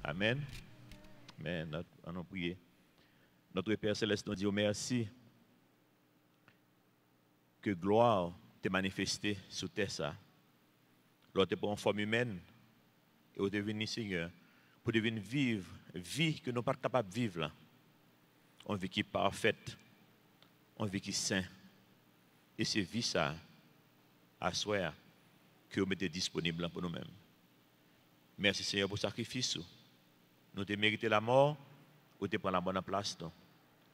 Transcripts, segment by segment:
Amen. Amen. On a prié. Notre Père Céleste nous dit merci que gloire t'est manifestée sur terre ça. L'autre pour une forme humaine et au devenir Seigneur pour devenir vivre vie que nous ne sommes pas capables de vivre là. On vit qui est parfaite, on vit qui est saint. Et c'est vie ça à soi que vous mettez disponible pour nous-mêmes. Merci Seigneur pour le sacrifice. Nous te mérité la mort ou te prendre la bonne place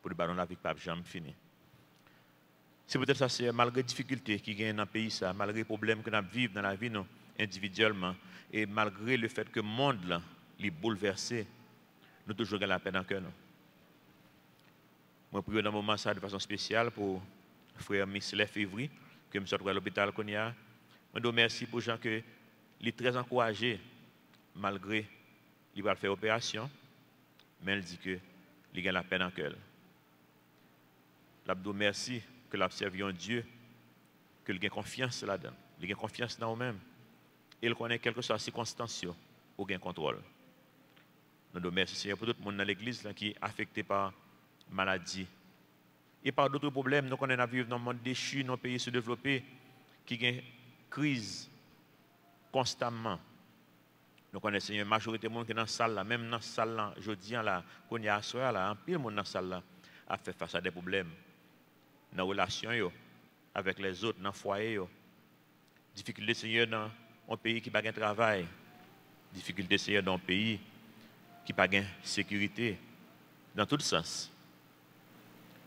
pour le ballon la vie pas jamais fini. C'est peut-être ça, c'est malgré les difficultés qui gagnent dans le pays, ça, malgré les problèmes que nous vivons dans la vie nous, individuellement, et malgré le fait que le monde là, est bouleversé, nous toujours gardons la paix dans le cœur. Je prie dans un moment ça de façon spéciale pour frère Misley Février, que je suis à l'hôpital qu'on y a. Je remercie pour les gens que il est très encouragé, malgré qu'il va faire opération, mais il dit que il a la paix dans le cœur. Je merci que l'observions un Dieu, que il a confiance là-dedans, il a confiance dans nous-mêmes, et il connaît quelles que soient les circonstances, il a contrôle. Nous remercions Seigneur pour tout le monde dans l'église qui est affecté par maladie. Et par d'autres problèmes, nous connaissons vivre dans un monde déchu, dans un pays sous-développé, qui a une crise constamment. Nous connaissons une majorité de monde qui est dans la salle, là, même dans la salle, là, je dis, là, qu'on y a à soir, là, un pile de monde dans la salle, là, a fait face à des problèmes. Dans les relations, avec les autres, dans le foyer. Difficulté, Seigneur, dans un pays qui n'a pas de travail. Difficulté, Seigneur, dans un pays qui n'a pas de sécurité. Dans tout sens.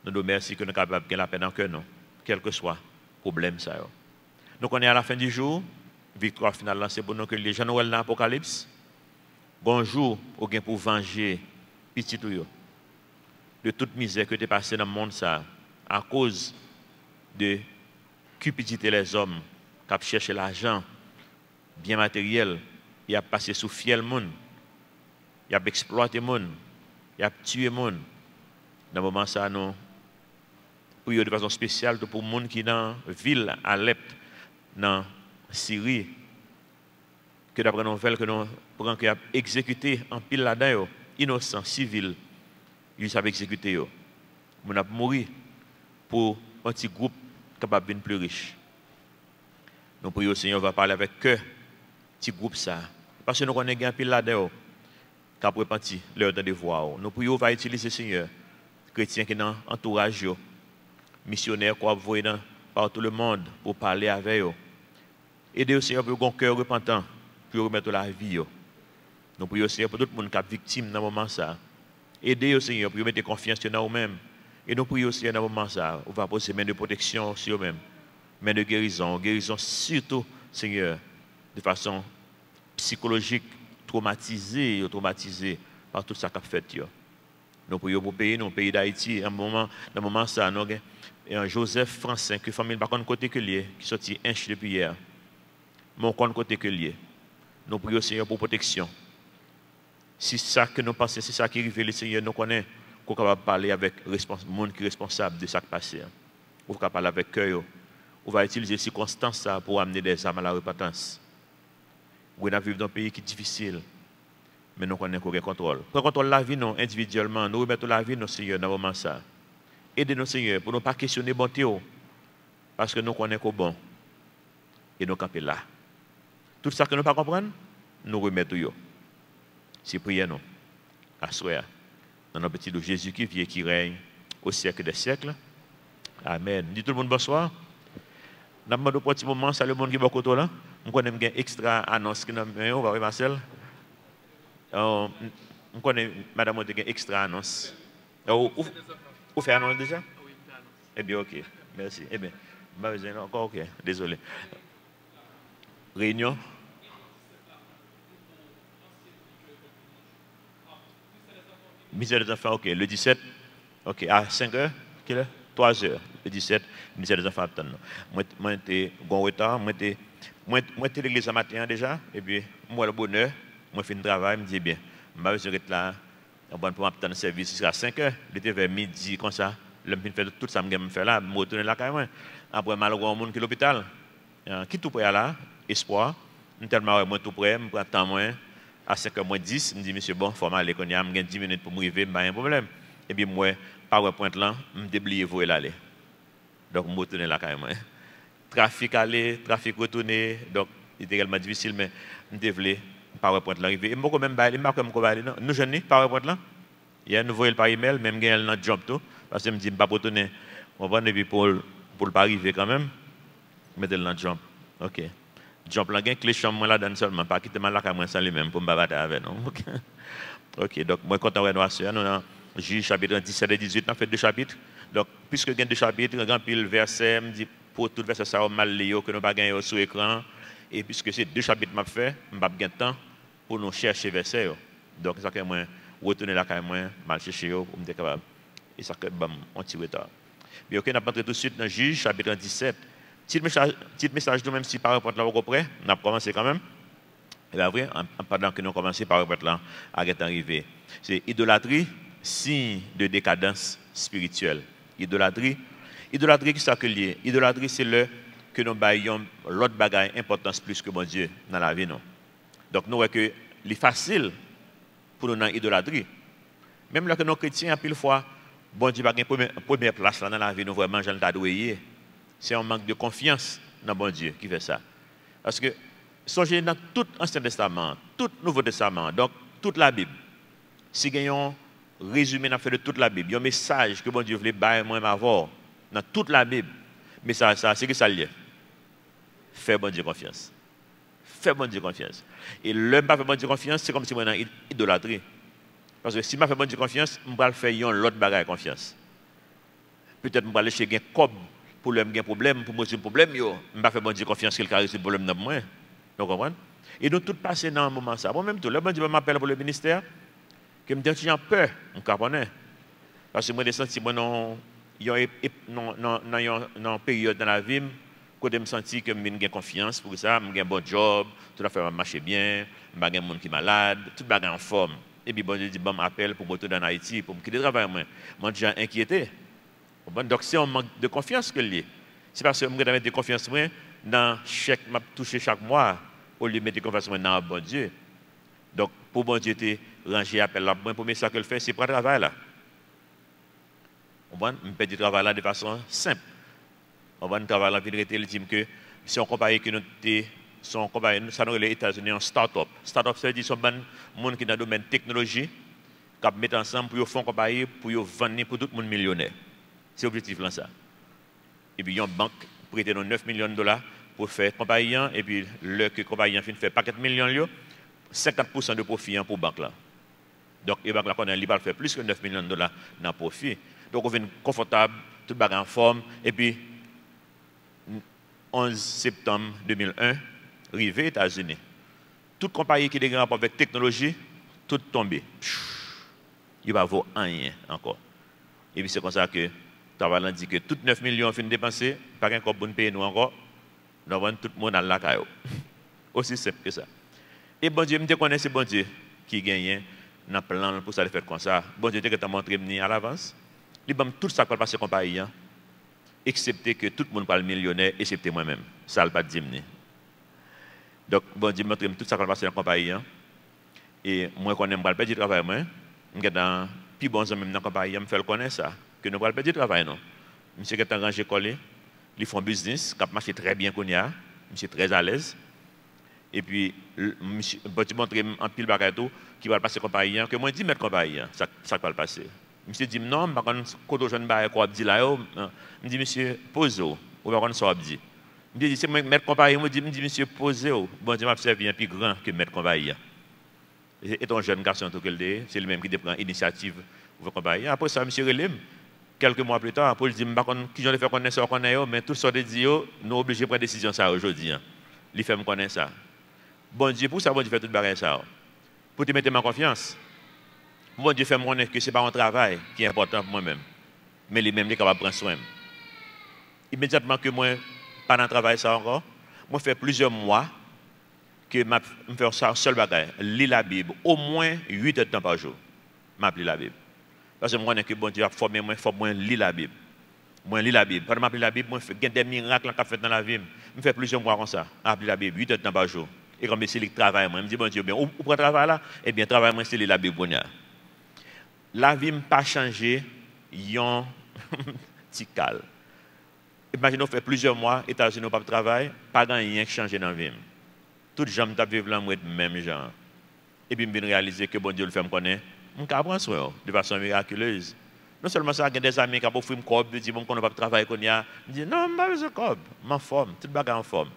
Nous nous remercions que nous sommes capables de gagner la paix dans le cœur, non, quel que soit le problème. Ça. Nous connaissons à la fin du jour, victoire finale, c'est pour nous que les gens dans l'Apocalypse, bonjour, au gain pour venger petit tout de toute misère que tu es passé dans le monde, ça, à cause de cupidité les hommes qui cherchent l'argent, bien matériel, il a passé sous fiel monde, il a exploité le monde, il a tué le monde. Dans le moment ça, nous prions de façon spéciale pour les gens qui sont dans la ville Alep, dans Syrie, que d'après nos nouvelles que nous prenons, qui a exécuté en pile là-dedans, innocents, civils, ils savent exécuter. Nous avons mouru pour un petit groupe capable de devenir plus riche. Nous prions au Seigneur, va parler avec que petit groupe ça. Parce que nous connaissons un pile là-dedans, qui a repenti leur temps de voir. Nous prions, va utiliser Seigneur, chrétiens qui sont dans l'entourage, missionnaires qui envoyés par tout le monde pour parler avec eux. Aidez au Seigneur pour un cœur repentant, pour remettre la vie. Nous prions au Seigneur pour tout le monde qui est victime dans ce moment ça. Aidez au Seigneur pour mettre confiance dans vous-même. Et nous prions au Seigneur dans ce moment ça. On va poser main de protection sur eux-mêmes, main de guérison. Guérison surtout, Seigneur, de façon psychologique, traumatisé par tout ça qu'a fait. Nous prions pour pays, nous, pays d'Haïti, dans le moment ça, nous avons un Joseph Français, qui famille par contre côté que lié, qui sorti inch depuis hier. Mon compte côté que lié. Nous prions Seigneur pour protection. Si ça que nous pensons, c'est ça qui arrive, le Seigneur nous connaît, qu'on est capable de parler avec le monde qui est responsable de ce qui passe. On va parler avec cœur. On va utiliser les circonstances pour amener des âmes à la repentance. Nous vivons dans un pays qui est difficile, mais nous connaissons qu'on contrôle. Pour contrôler la vie, nous, individuellement, nous remettons la vie, nous, Seigneur, dans le moment ça. Aidez-nous, Seigneur, pour ne pas questionner bonté, parce que nous connaissons qu'on bon. Et nous camper là. Tout ça que nous ne pas comprendre, nous remettons. C'est prière, nous, à soi, dans notre petit de Jésus qui vit et qui règne au siècle des siècles. Amen. Dis tout le monde bonsoir. Dans le petit moment, c'est le monde qui est beaucoup là. On connaît une extra annonce qui nous on va voir Marcel. On connaît madame a une extra annonce. Vous faites annonce déjà? Eh bien, ok. Merci. Eh bien, encore ok. Désolé. Réunion. Ministère des Enfants, ok. Le 17, ok. À 5 heures, quelle heure? 3 heures. Le 17, ministère des Enfants attend. Moi, j'étais en retard. Moi, j'étais à l'église ce matin déjà. Et puis, moi, le bonheur, moi, je fais un travail, je me dis bien. Je vais être là, pour m'attendre le service jusqu'à 5 heures. J'étais vers midi, comme ça. Je fais tout ça, je fais là, je me retourne là quand même. Après, malheureusement, il y a un monde qui est à l'hôpital. Qui tout prêt là? Espoir. Tellement, moi, tout prêt, je prends temps, moi. à 5h moins 10, je me dis, monsieur, bon, il faut m'aller, quand il y a 10 minutes pour m'arriver, pas un problème. Et puis, moi, PowerPoint là, je me débrouille pour aller. Donc, je me retourne là carrément. Trafic aller, trafic retourner, donc, il était également difficile, mais je me débrouille, PowerPoint là arrivé. Et moi, même, je ne sais pas comment nous jeunes, PowerPoint là, il y a un nouveau par email, même il y a un job tout, parce que je me dis, je ne peux pas retourner. On va et puis pour ne pas arriver quand même, mettez-le dans jump. OK. Jump là, il y a clé chambre là dedans seulement, pas quitter mal là quand moi sans lui-même pour me battre avec non. OK. OK, donc moi content ouais nous dans Juge chapitre 17 et 18, on fait 2 chapitres. Donc puisque il y a 2 chapitres, grand pile verset, me dit pour tout verset ça mal lire que nous pas gagner sur écran et puisque c'est 2 chapitres m'a fait, m'pas gain temps pour nous chercher verset. Donc ça que moi retourner là quand moi mal chercher pour me capable et ça que bam on tire retard. Bien OK, on va entrer tout de suite dans Juge chapitre 17. Petit message nous même si par rapport là au près, on a commencé quand même. Et bien vrai, pendant que nous avons commencé par rapport là à être arrivé. C'est idolâtrie, signe de décadence spirituelle. Idolâtrie, qui s'accueille. Idolâtrie, c'est le que nous baillons l'autre bagaille importance plus que mon Dieu dans la vie. Non? Donc nous voyons que c'est facile pour nous dans l'idolâtrie. Même là que nos chrétiens, à pile fois, bon Dieu n'a pas une première place là dans la vie, nous vraiment, j'en ai c'est un manque de confiance dans bon Dieu qui fait ça. Parce que, songez dans tout Ancien Testament, tout Nouveau Testament, donc toute la Bible, si vous avez un résumé de toute la Bible, il y a un message que bon Dieu voulait bailler moi avoir dans toute la Bible, mais ça c'est que ça lié. Fais bon Dieu confiance. Fais bon Dieu confiance. Et l'homme pas fait bon Dieu confiance, c'est comme si moi dans idolâtrie. Parce que si je fais bon Dieu confiance, je vais faire l'autre bagaille confiance. Peut-être que je vais aller chez un cob pour l'homme qui a un problème, pour moi c'est un problème, je ne vais pas faire bon Dieu confiance qu'il caresse le problème dans moi. Vous comprenez? Et nous tous passés dans un moment ça. Moi même tout, le bon Dieu m'appelle pour le ministère, que me dit j'ai peur, on comprend. Parce que moi j'ai senti moi dans une période dans la vie où je me senti que j'ai confiance pour ça, j'ai un bon job, tout à fait marcher bien, j'ai un monde qui est malade, tout est en forme. Et puis bon Dieu dit bon m'appelle pour me retourner en Haïti pour me quitter le travail moi. Moi déjà inquiété. Donc c'est un manque de confiance que lié. C'est parce que je mets de confiance dans chaque m'a touché chaque mois au lieu de mettre de confiance dans bon Dieu. Donc pour bon Dieu te ranger appel là, le premier ça que le fait c'est pour le travail là. On va me du travail là de façon simple. On va travailler là vérité il dit que si on compare que nous son compagnie ça nous les États-Unis en start-up. Start-up c'est dire sont ban monde qui dans le domaine technologie qui mettent ensemble pour faire compagnie pour vendre pour tout le monde millionnaire. C'est l'objectif là ça. Et puis, il y a une banque prêté 9 millions de dollars pour faire compagnie. Et puis, le que compagnie fin fait paquet de millions, 50% de profit pour la banque là. Donc, la banque là, elle va faire plus que 9 millions de dollars dans profit. Donc, on vient confortable, tout le en forme. Et puis, 11 septembre 2001, arrivé aux États-Unis. Toute compagnie qui a un rapport avec technologie, tout tombé. Il va vaut rien encore. Et puis, c'est comme ça que Tavalan dit que tout 9 millions fin dépensés, pas qu'un corps bon payer nous encore, nous avons tout le monde à la caillou. Aussi simple que ça. Et bon Dieu, je connais ce bon Dieu qui gagne dans le plan pour ça le faire comme ça. Bon Dieu, tu as montré à l'avance. Il va tout ça qui va passer comme compagnie, excepté que tout le monde parle millionnaire, excepté moi-même. Ça ne va pas dire. Donc, bon Dieu, montre tout ça qui va passer dans la compagnie. Et moi, quand je ne vais pas perdre du travail, je suis dans plus bon dans la compagnie, je me fais connaître ça. Que nous ne pouvons pas perdre du travail, non. Monsieur qui est en école, ils font business, qui marche très bien qu'on y a, monsieur très à l'aise. Et puis, monsieur, tu montres un pile bagato qui va passer compagnie, que moi, 10 mètres compagnie, ça va le passer. Monsieur dit non, je ne sais pas je ne quoi dire là. Je dis, monsieur, posez-vous, ou pas qu'on soit dit. Je dis, c'est moi, mettre compagnie, je dis, monsieur, posez-vous. Bon, Dieu m'a servi un plus grand que mettre compagnie. Et ton jeune garçon, c'est le même qui prend l'initiative pour compagnie. Après ça, monsieur relève. Quelques mois plus tard, Paul dit, qui j'en ai fait connaître ça, mais tout ça de dire, nous sommes obligés de prendre décision ça aujourd'hui. Il fait me connaître ça. Bon Dieu, pour ça, bon Dieu fait tout le bagage ça. Pour te mettre ma confiance. Bon Dieu fait me connaître que ce n'est pas un travail qui est important pour moi-même. Mais lui-même, il est capable de prendre soin. Immédiatement que moi, pas dans le travail ça encore, moi, fait plusieurs mois que je fais ça seul bagage, lire la Bible, au moins 8 heures de temps par jour. Je lis la Bible. Parce que moi, je bon Dieu a formé moi, il faut moi lire la Bible. Moi, lire la Bible. Pendant que je lis la Bible, moi, je fais des miracles qui fait dans la vie. Je fais plusieurs mois comme ça. Je lis la Bible, 8 heures de temps par jour. Et comme c'est le travail, moi, je me dis, bon Dieu, bien, où prend travail là? Eh bien, travail, moi, c'est la Bible. La vie n'a pas changé, yon petit calme. Imaginez, on fait plusieurs mois, États-Unis, pas de travail, pas de rien qui change dans la vie. Toutes les gens qui vivent là, même genre. Et puis, je réaliser que bon Dieu le fait me connaître. Je prends soin de façon miraculeuse. Non seulement ça, il y a des amis qui ont offert un corps, ils disent qu'on n'a pas de travail. Je dis non, je n'ai pas besoin de corps. Je suis en forme, tout le bagage en forme.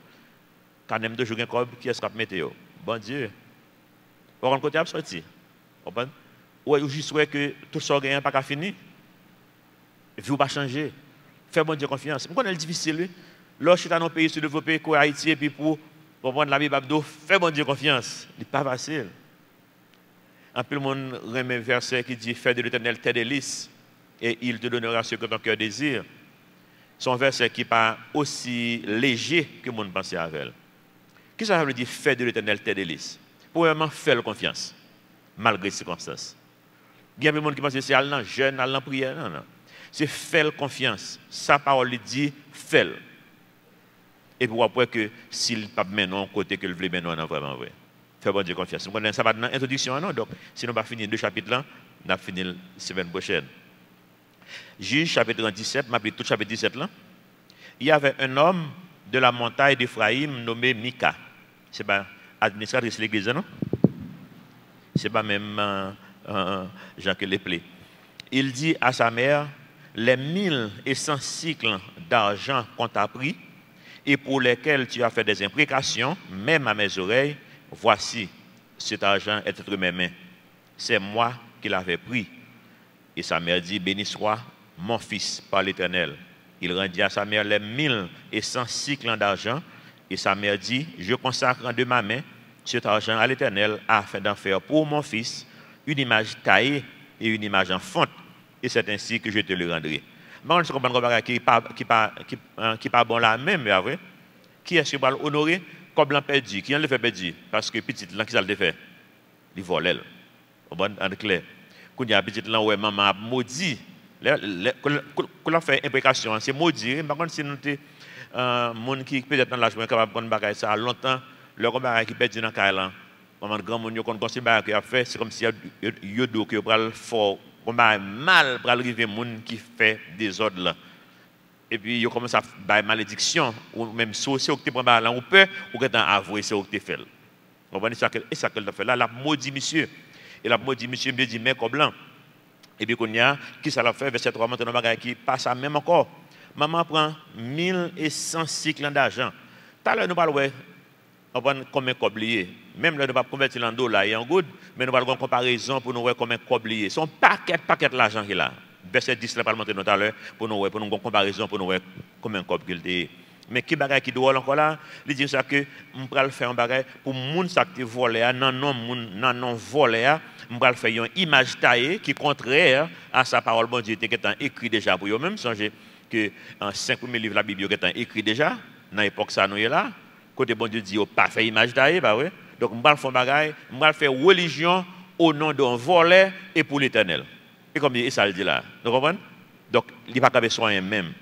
Quand même deux jours un corps, qui est-ce qui a météo? Bon Dieu. Par contre, côté sorti. Ou juste que tout ça n'a pas fini. Vie ou pas changer. Fais bon Dieu confiance. Je connais le difficile. Lorsque tu es dans un pays sous-développé, comme Haïti, et puis pour comprendre la Bible, fais bon Dieu confiance. Ce n'est pas facile. Un peu le monde remet un verset qui dit fais de l'Éternel tes délices et il te donnera ce que ton cœur désire. C'est un verset qui n'est pas aussi léger que le monde pensait avec elle. Qu'est-ce que ça veut dire fais de l'Éternel tes délices? Premièrement, fais confiance, malgré les circonstances. Il y a des gens qui pensent que c'est aller jeûne, aller en prière. Non, non. C'est faire confiance. Sa parole dit fais. Et pour après que s'il ne pas maintenant côté que le veut maintenant, non vraiment vrai. Fais bon Dieu confiance. Ça va dans l'introduction, non? Donc, si nous va finir deux chapitres là, on va finir la semaine prochaine. Juge chapitre 17, m'a pris tout chapitre 17 là. Il y avait un homme de la montagne d'Éphraïm nommé Mika. C'est pas administratrice de l'église, non? C'est pas même Jean que les plaies. Il dit à sa mère, les 1100 cycles d'argent qu'on t'a pris et pour lesquels tu as fait des imprécations, même à mes oreilles, voici, cet argent est entre mes mains. C'est moi qui l'avais pris. Et sa mère dit, béni soit mon fils par l'Éternel. Il rendit à sa mère les 1100 cycles d'argent. Et sa mère dit, je consacre de ma main cet argent à l'Éternel afin d'en faire pour mon fils une image taillée et une image en fonte. Et c'est ainsi que je te le rendrai. Mais on se comprend qui n'est pas bon là même, mais vrai. Qui est-ce qui va l'honorer comme l'on perdu? Qui en le fait perdu? Parce que petit là, qui ça le fait? Il vole. En clair. Quand il y a petit là, ouais, maman a maudit. Quand on fait imprécation, c'est maudit. Par contre, si nous sommes monde qui peut-être dans l'âge capable de faire ça longtemps, le combat qui perdu dans le là, maman grand monde qui considère qu'il a fait, c'est comme si il y a deux qui prend fort, combat mal pour arriver monde qui fait des ordres là. Et puis, il commence à faire malédiction, ou même si vous prend là, ou peut, ou que avoué ce que tu fait. Vous voyez ça qu'elle a fait là, la maudit monsieur. Et la maudit monsieur me dit, mais comme blanc. Et puis, qui ça l'a fait, verset 3, maintenant, qui passe à même encore. Maman prend 1100 cycles d'argent. Tout à l'heure, nous parlons, on va combien coblier. Même là, nous ne pouvons pas convertir en dollars et en good, mais nous allons faire une comparaison pour nous voir combien coblier. C'est un paquet l'argent qu'il a. Verset 10, là, pas monter tout à l'heure, pour nous faire une comparaison, pour nous voir combien de cobles qu'il a. Mais qui bagaille qui doit encore là, il dit ça que on va faire un bagaille pour moun ça qui volé non volé, on va faire une image taillée qui contraire à sa parole bon Dieu qui est écrit déjà pour eux même songez que en 5 premiers livres de la Bible qui est écrit déjà dans l'époque ça nous est là côté bon Dieu dit pas faire image taillée bah ouais. Donc on va faire bagaille, on va faire religion au nom d'un volé et pour l'Éternel. Et comme il ça le dit là. Vous comprenez? Donc il pas qu'avec soi même.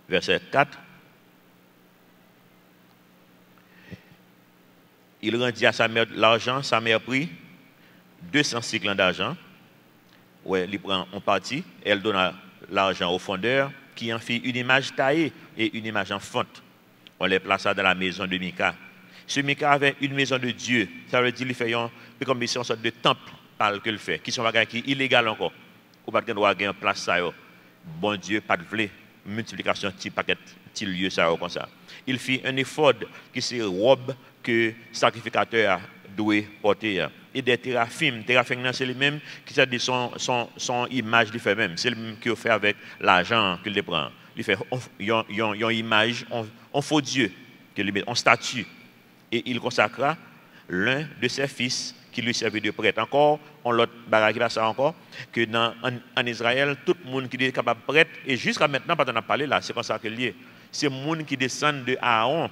Verset 4. Il rendit à sa mère l'argent, sa mère prit 200 cycles d'argent. Ouais, il prend en partie, elle donne l'argent au fondeur qui en fit une image taillée et une image en fonte. On les plaça dans la maison de Mika. Ce Mika avait une maison de Dieu. Ça veut dire qu'il fait comme une sorte de temple que le fait, qui sont qui illégal encore. Ou pas qu'il doit avoir une place ça. Bon Dieu, pas de vlé. Multiplication petit paquet petit lieu ça comme ça. Il fit un effort qui c'est robe que sacrificateur doit porter et des téraphim c'est le même qui ça dit son image il fait même c'est le même qu'il fait avec l'argent qu'il prend il fait une image on faux Dieu qu'il met en statue et il consacra l'un de ses fils qui lui servait de prêtre. Encore, on l'autre bagaille qui passe encore, que en Israël, tout le monde qui est capable de prêtre, et jusqu'à maintenant, pas on a parlé là, c'est comme ça que lié. C'est le monde qui descend de Aaron.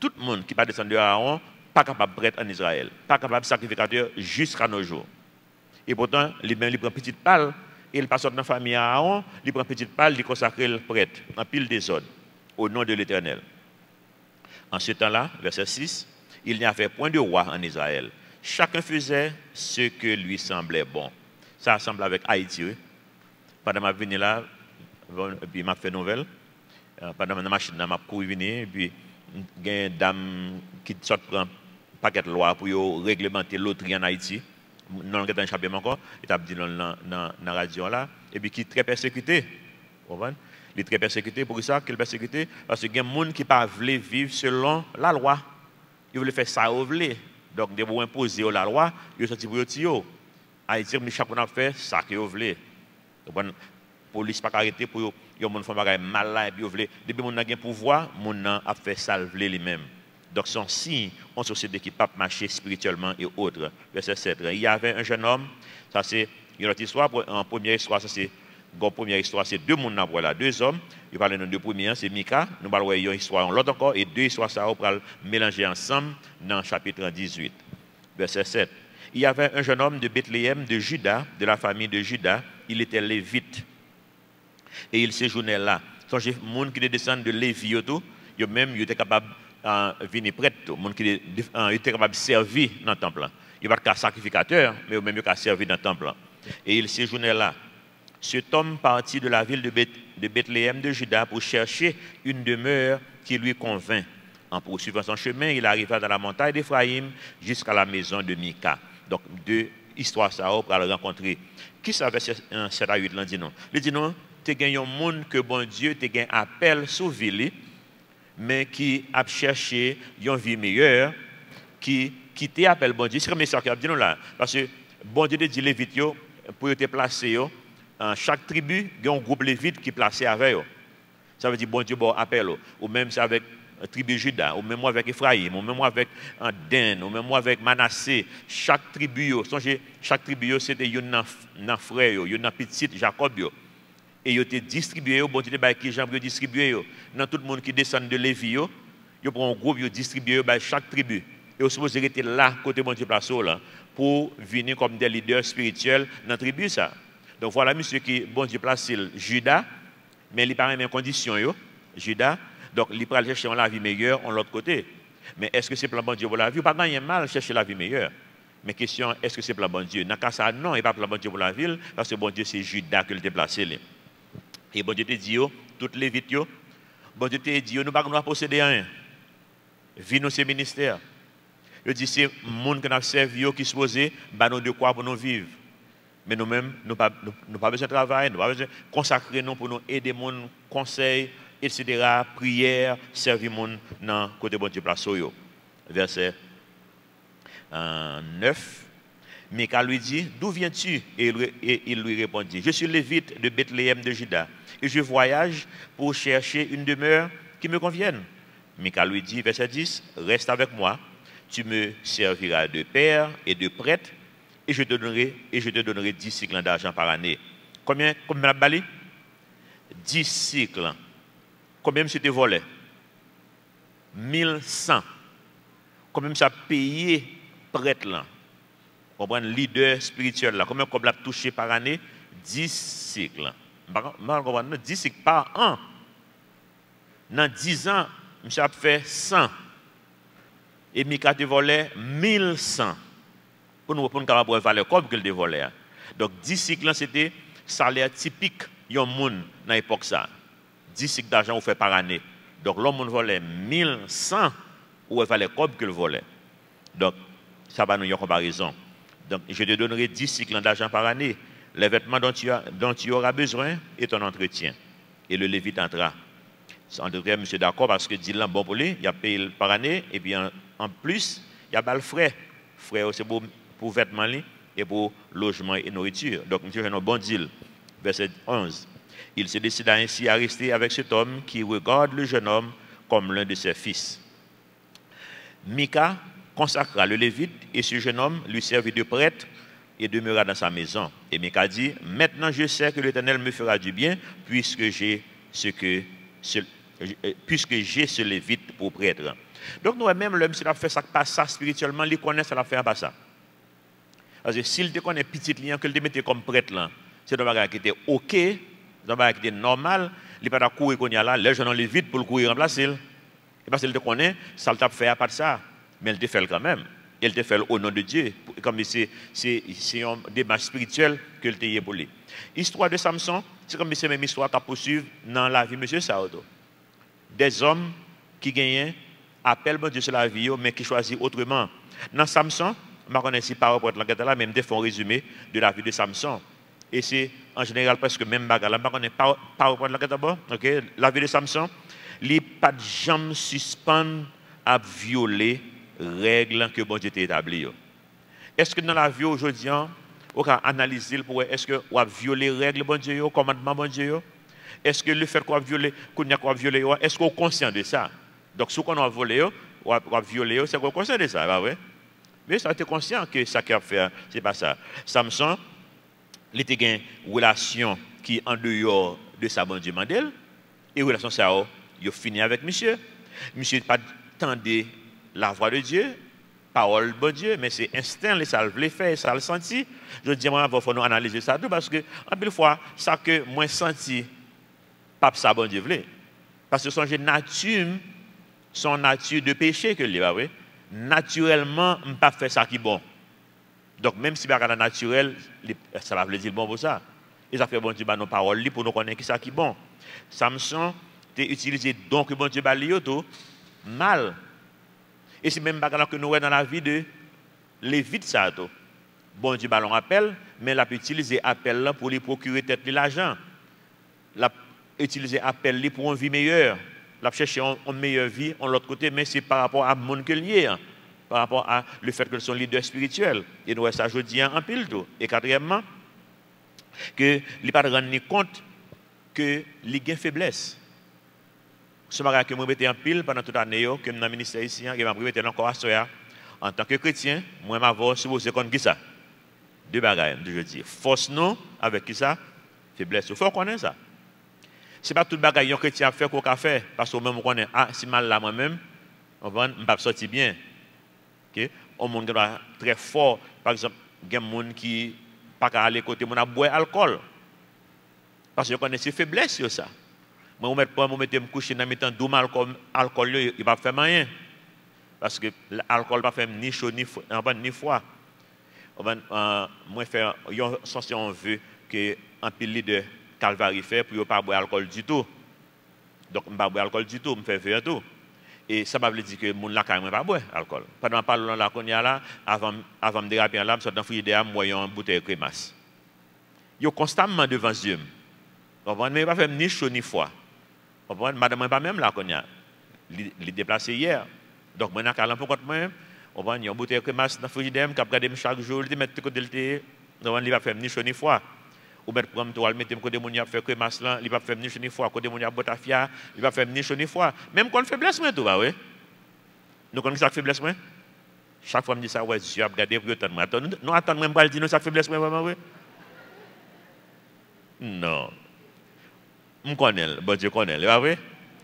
Tout le monde qui pas descend de Aaron, pas capable de prêtre en Israël, pas capable de sacrificateur jusqu'à nos jours. Et pourtant, il prend une petite palle, et il passe dans la famille Aaron, il prend une petite palle, il consacre le prêtre, en pile des ordres, au nom de l'Éternel. En ce temps-là, verset 6, il n'y avait point de roi en Israël. Chacun faisait ce que lui semblait bon. Ça ressemble avec Haïti. Oui. Pendant ma venue là, puis m'a fait nouvelle. Pendant ma machine, m'a couru venir, puis il y a une dame qui sort prend un paquet de loi pour réglementer loterie en Haïti. Non, il a échappé encore. Il a dit dans la radio là, et puis qui est très persécuté. Vous comprenez? Il est très persécuté. Pour ça qu'il est persécuté? Parce qu'il y a des gens qui ne veulent pas vivre selon la loi. Ils veulent faire ça au veulent. Donc, ils veulent imposer la loi, ils sont pour eux. Haïti, chacun a fait ça qu'ils veulent. La police n'a pas arrêté pour les gens qui font mal là. Depuis que les gens ont pouvoir, les gens ont fait ça lui-même. Donc, son signe, on société qui ne peut pas marcher spirituellement et autres. Verset 7. Il y avait un jeune homme, ça c'est une autre histoire. En première histoire, ça c'est. La première histoire, c'est deux mondes là, deux hommes. Il parle de deux premiers, c'est Mika. Nous parlons d'une histoire, l'autre encore, et deux histoires, ça va mélanger ensemble dans le chapitre 18, verset 7. Il y avait un jeune homme de Bethléem, de Juda, de la famille de Juda. Il était lévite. Et il séjournait là. Songez, les gens qui descendent de Lévi, ils étaient capables de venir prêtre. Les gens qui étaient capables de servir dans le temple. Il n'y a pas de sacrificateur, mais eux-mêmes ils servir dans le temple. Et il séjournait là. Cet homme partit de la ville de Bethléem de Juda pour chercher une demeure qui lui convint. En poursuivant son chemin, il arriva dans la montagne d'Éphraïm jusqu'à la maison de Mika. Donc, deux histoires ça pour le rencontrer. Qui savait 7 à 8 là dit non? Il dit non, tu as gagné un monde que bon Dieu te gagné appel sous ville, mais qui a cherché une vie meilleure, qui te appelle bon Dieu. C'est comme ça qu'il a dit non là. Parce que bon Dieu te dit les vite pour te placer. Chaque tribu, il y a un groupe lévite qui est placé avec eux. Ça veut dire bon Dieu bon appel. Ou même c'est avec la tribu Juda, ou même avec Ephraïm, ou même avec Dan, ou même avec Manassé. Chaque tribu, chaque tribu c'était un frère, un petit Jacob. Et ils ont distribué, bon Dieu qui j'aimerais distribuer. Dans tout le monde qui descend de Lévi, ils prennent un groupe, ils distribuent chaque tribu. Et ils sont supposés être là, côté bon Dieu place là, pour venir comme des leaders spirituels dans la tribu. Ça. Donc voilà, monsieur qui, bon Dieu, place Judas, mais il n'a pas les mêmes conditions, Judas. Donc il peut aller chercher la vie meilleure en l'autre côté. Mais est-ce que c'est plan bon Dieu pour la vie? Pas gagner mal chercher la vie meilleure. Mais question, est-ce que c'est plan bon Dieu? Dans le cas ça, non, il n'est pas plan bon Dieu pour la ville, parce que bon Dieu, c'est Judas qui l'a déplacé. Et bon Dieu te dit, toutes les vites, bon Dieu te dit, nous ne pouvons pas posséder rien. Vie nous, c'est ministère. Il dit, c'est le monde qui a servi, qui se posé, nous de quoi pour nous vivre. Mais nous-mêmes, nous n'avons pas besoin de travail, nous n'avons pas besoin de consacrer nous pour nous aider, mon conseil, etc., prière, servir mon dans le côté bon Dieu place. Verset 9. Mika lui dit, d'où viens-tu? Et il lui répondit, je suis lévite de Bethléem de Juda, et je voyage pour chercher une demeure qui me convienne. Mika lui dit, verset 10, reste avec moi, tu me serviras de père et de prêtre, et je te donnerai 10 cycles d'argent par année. Combien la balé? 10 cycles. Combien tu te volé? 1100. Combien ça payé prêtre là? On prend leader spirituel là. Combien comme l'a touché par année? 10 cycles. 10 cycles par an. Dans 10 ans, monsieur a fait 100. Et Mika te volé 1100. Pour nous répondre à la valeur comme qu'il te volé. Donc 10 cycles c'était salaire typique d'un monde dans l'époque ça. 10 cycles d'argent on fait par année. Donc l'homme volait 1100 ou il fallait comme qu'il volait. Donc ça va nous y avoir comparaison. Donc je te donnerai 10 cycles d'argent par année. Les vêtements dont tu auras besoin et ton entretien. Et le Lévite entra. En tout cas, monsieur d'accord parce que dit là bon pour lui, il a payé par année et puis en plus, il y a le frais. Frais c'est pour vêtements et pour logement et nourriture. Donc monsieur j'ai un bon deal. Verset 11. Il se décida ainsi à rester avec cet homme qui regarde le jeune homme comme l'un de ses fils. Mika consacra le Lévite et ce jeune homme lui servit de prêtre et demeura dans sa maison. Et Mika dit, maintenant je sais que l'Éternel me fera du bien puisque j'ai ce Lévite pour prêtre. Donc nous-mêmes, l'homme, s'il a fait ça, pas ça spirituellement, il connaît ça, l'a fait pas ça. Parce que s'il te connaît petit lien, qu'il te mette comme prêtre là, c'est un bagage qui était OK, un bagage qui était normal, il n'y a pas de courir qu'on y a là, les gens ont Lévite pour le courir remplacer. Parce qu'elle te connaît, ça t'a fait à part ça. Mais elle te fait quand même. Elle te fait au nom de Dieu. Comme c'est une démarche spirituelle qu'elle te y pour lui. L'histoire de Samson, c'est comme c'est même histoire qui poursuivre dans la vie de M. Saodo. Des hommes qui gagnent, appellent bon Dieu sur la vie, mais qui choisissent autrement. Dans Samson, je ne connais pas si par rapport à l'enquête là, mais je fais un résumé de la vie de Samson. Et c'est en général presque même bagarre. Je ne connais pas par rapport à l'enquête d'abord. Okay? La vie de Samson, il n'y a pas de jamais suspendre à violer les règles que bon Dieu a établies. Est-ce que dans la vie aujourd'hui, on peut analyser pour est-ce que on a violé les règles bon Dieu, commandement bon Dieu? Est-ce que le fait qu'on a violé, est-ce qu'on est conscient de ça? Donc, si on a volé, on a violé, c'est qu'on est conscient de ça, bah ouais. Mais ça était conscient que ça qu'il a fait, c'est pas ça. Samson, il était une relation qui est en dehors de sa bon Dieu Mandel, et relation ça, il a fini avec monsieur. Monsieur n'a pas entendu la voix de Dieu, parole de Dieu, mais c'est instinct, les ça le fait, ça le senti. Je dis, moi, il faut nous analyser ça tout, parce que, en plus fois, ça que moi senti, pas ça bon Dieu voulait. Parce que son nature de péché que lui, oui. Naturellement, on ne peut pas faire ça qui est bon. Donc, même si c'est naturel, ça va dire bon pour ça. Et ça fait bon Dieu nos paroles pour nous connaître qui ça qui est bon. Samson a utilisé donc bon Dieu tout mal. Et c'est même bagarre que nous voyons dans la vie de Lévite ça tout. Bon Dieu ballon appel, mais il a utilisé appel là pour lui procurer tête l'argent. Il a utilisé appel pour une vie meilleure. Il a cherché une meilleure vie en l'autre côté, mais c'est par rapport à mon que lié, par rapport à le fait que son leader spirituel. Et nous ça je dis en pile tout. Et quatrièmement, que il n'a pas rendu compte que il a une faiblesse. Ce bagage que moi mettais en pile pendant toute l'année que dans le ministère ici, que m'a mettais encore à soya en tant que chrétien, moi m'avoir supposé qu'on qui ça. Deux bagages, je dis. Force non avec qui ça? Faiblesse. Il faut connaître ça. Ce n'est pas tout le bagage que chrétien a fait qu'on a fait parce que même on connaît si mal là moi-même, on va pas sortir bien. OK? On monde très fort, par exemple, il y a des gens qui pas aller côté mon a boire alcool. Parce que je connais ces faiblesses sur ça. Moi, je me coucher dans mettant doux alcool, il va faire rien. Parce que l'alcool ne va faire ni chaud ni froid. Moi, faire une sensation veut que un pile de Calvary fait pour ne pas boire alcool du tout. Donc, je ne pas boire alcool du tout, je fais faire tout. Et ça veut dire que les gens ne vont pas boire alcool. Pendant que je parle là, avant de déraper là, je suis dans le frigidaire, je suis une bouteille de crémasse. Ils sont constamment devant Dieu. Mais il ne va pas faire ni chaud ni froid. Madame n'est pas même là, il est déplacé hier. Donc, je suis allé pour moi. On va une bouteille de crémasse dans le frigidaire, je regarde chaque jour, je mets de côté, il ne va faire ni chaud ni froid. Ou mettre prendre toi mettre côté mon y a fait crémasse là, il va faire ni chaud ni froid, côté mon y a botafia, il va faire ni chaud ni froid. Même quand faiblesse moi tout va ouais. Nous connaissons ça faiblesse moi. Chaque fois me dit ça ouais, je regarder pour attendre moi. Nous attendre même pas dire nous ça faiblesse moi vraiment ouais. Non. Je connais, bon Dieu connaît, va ouais.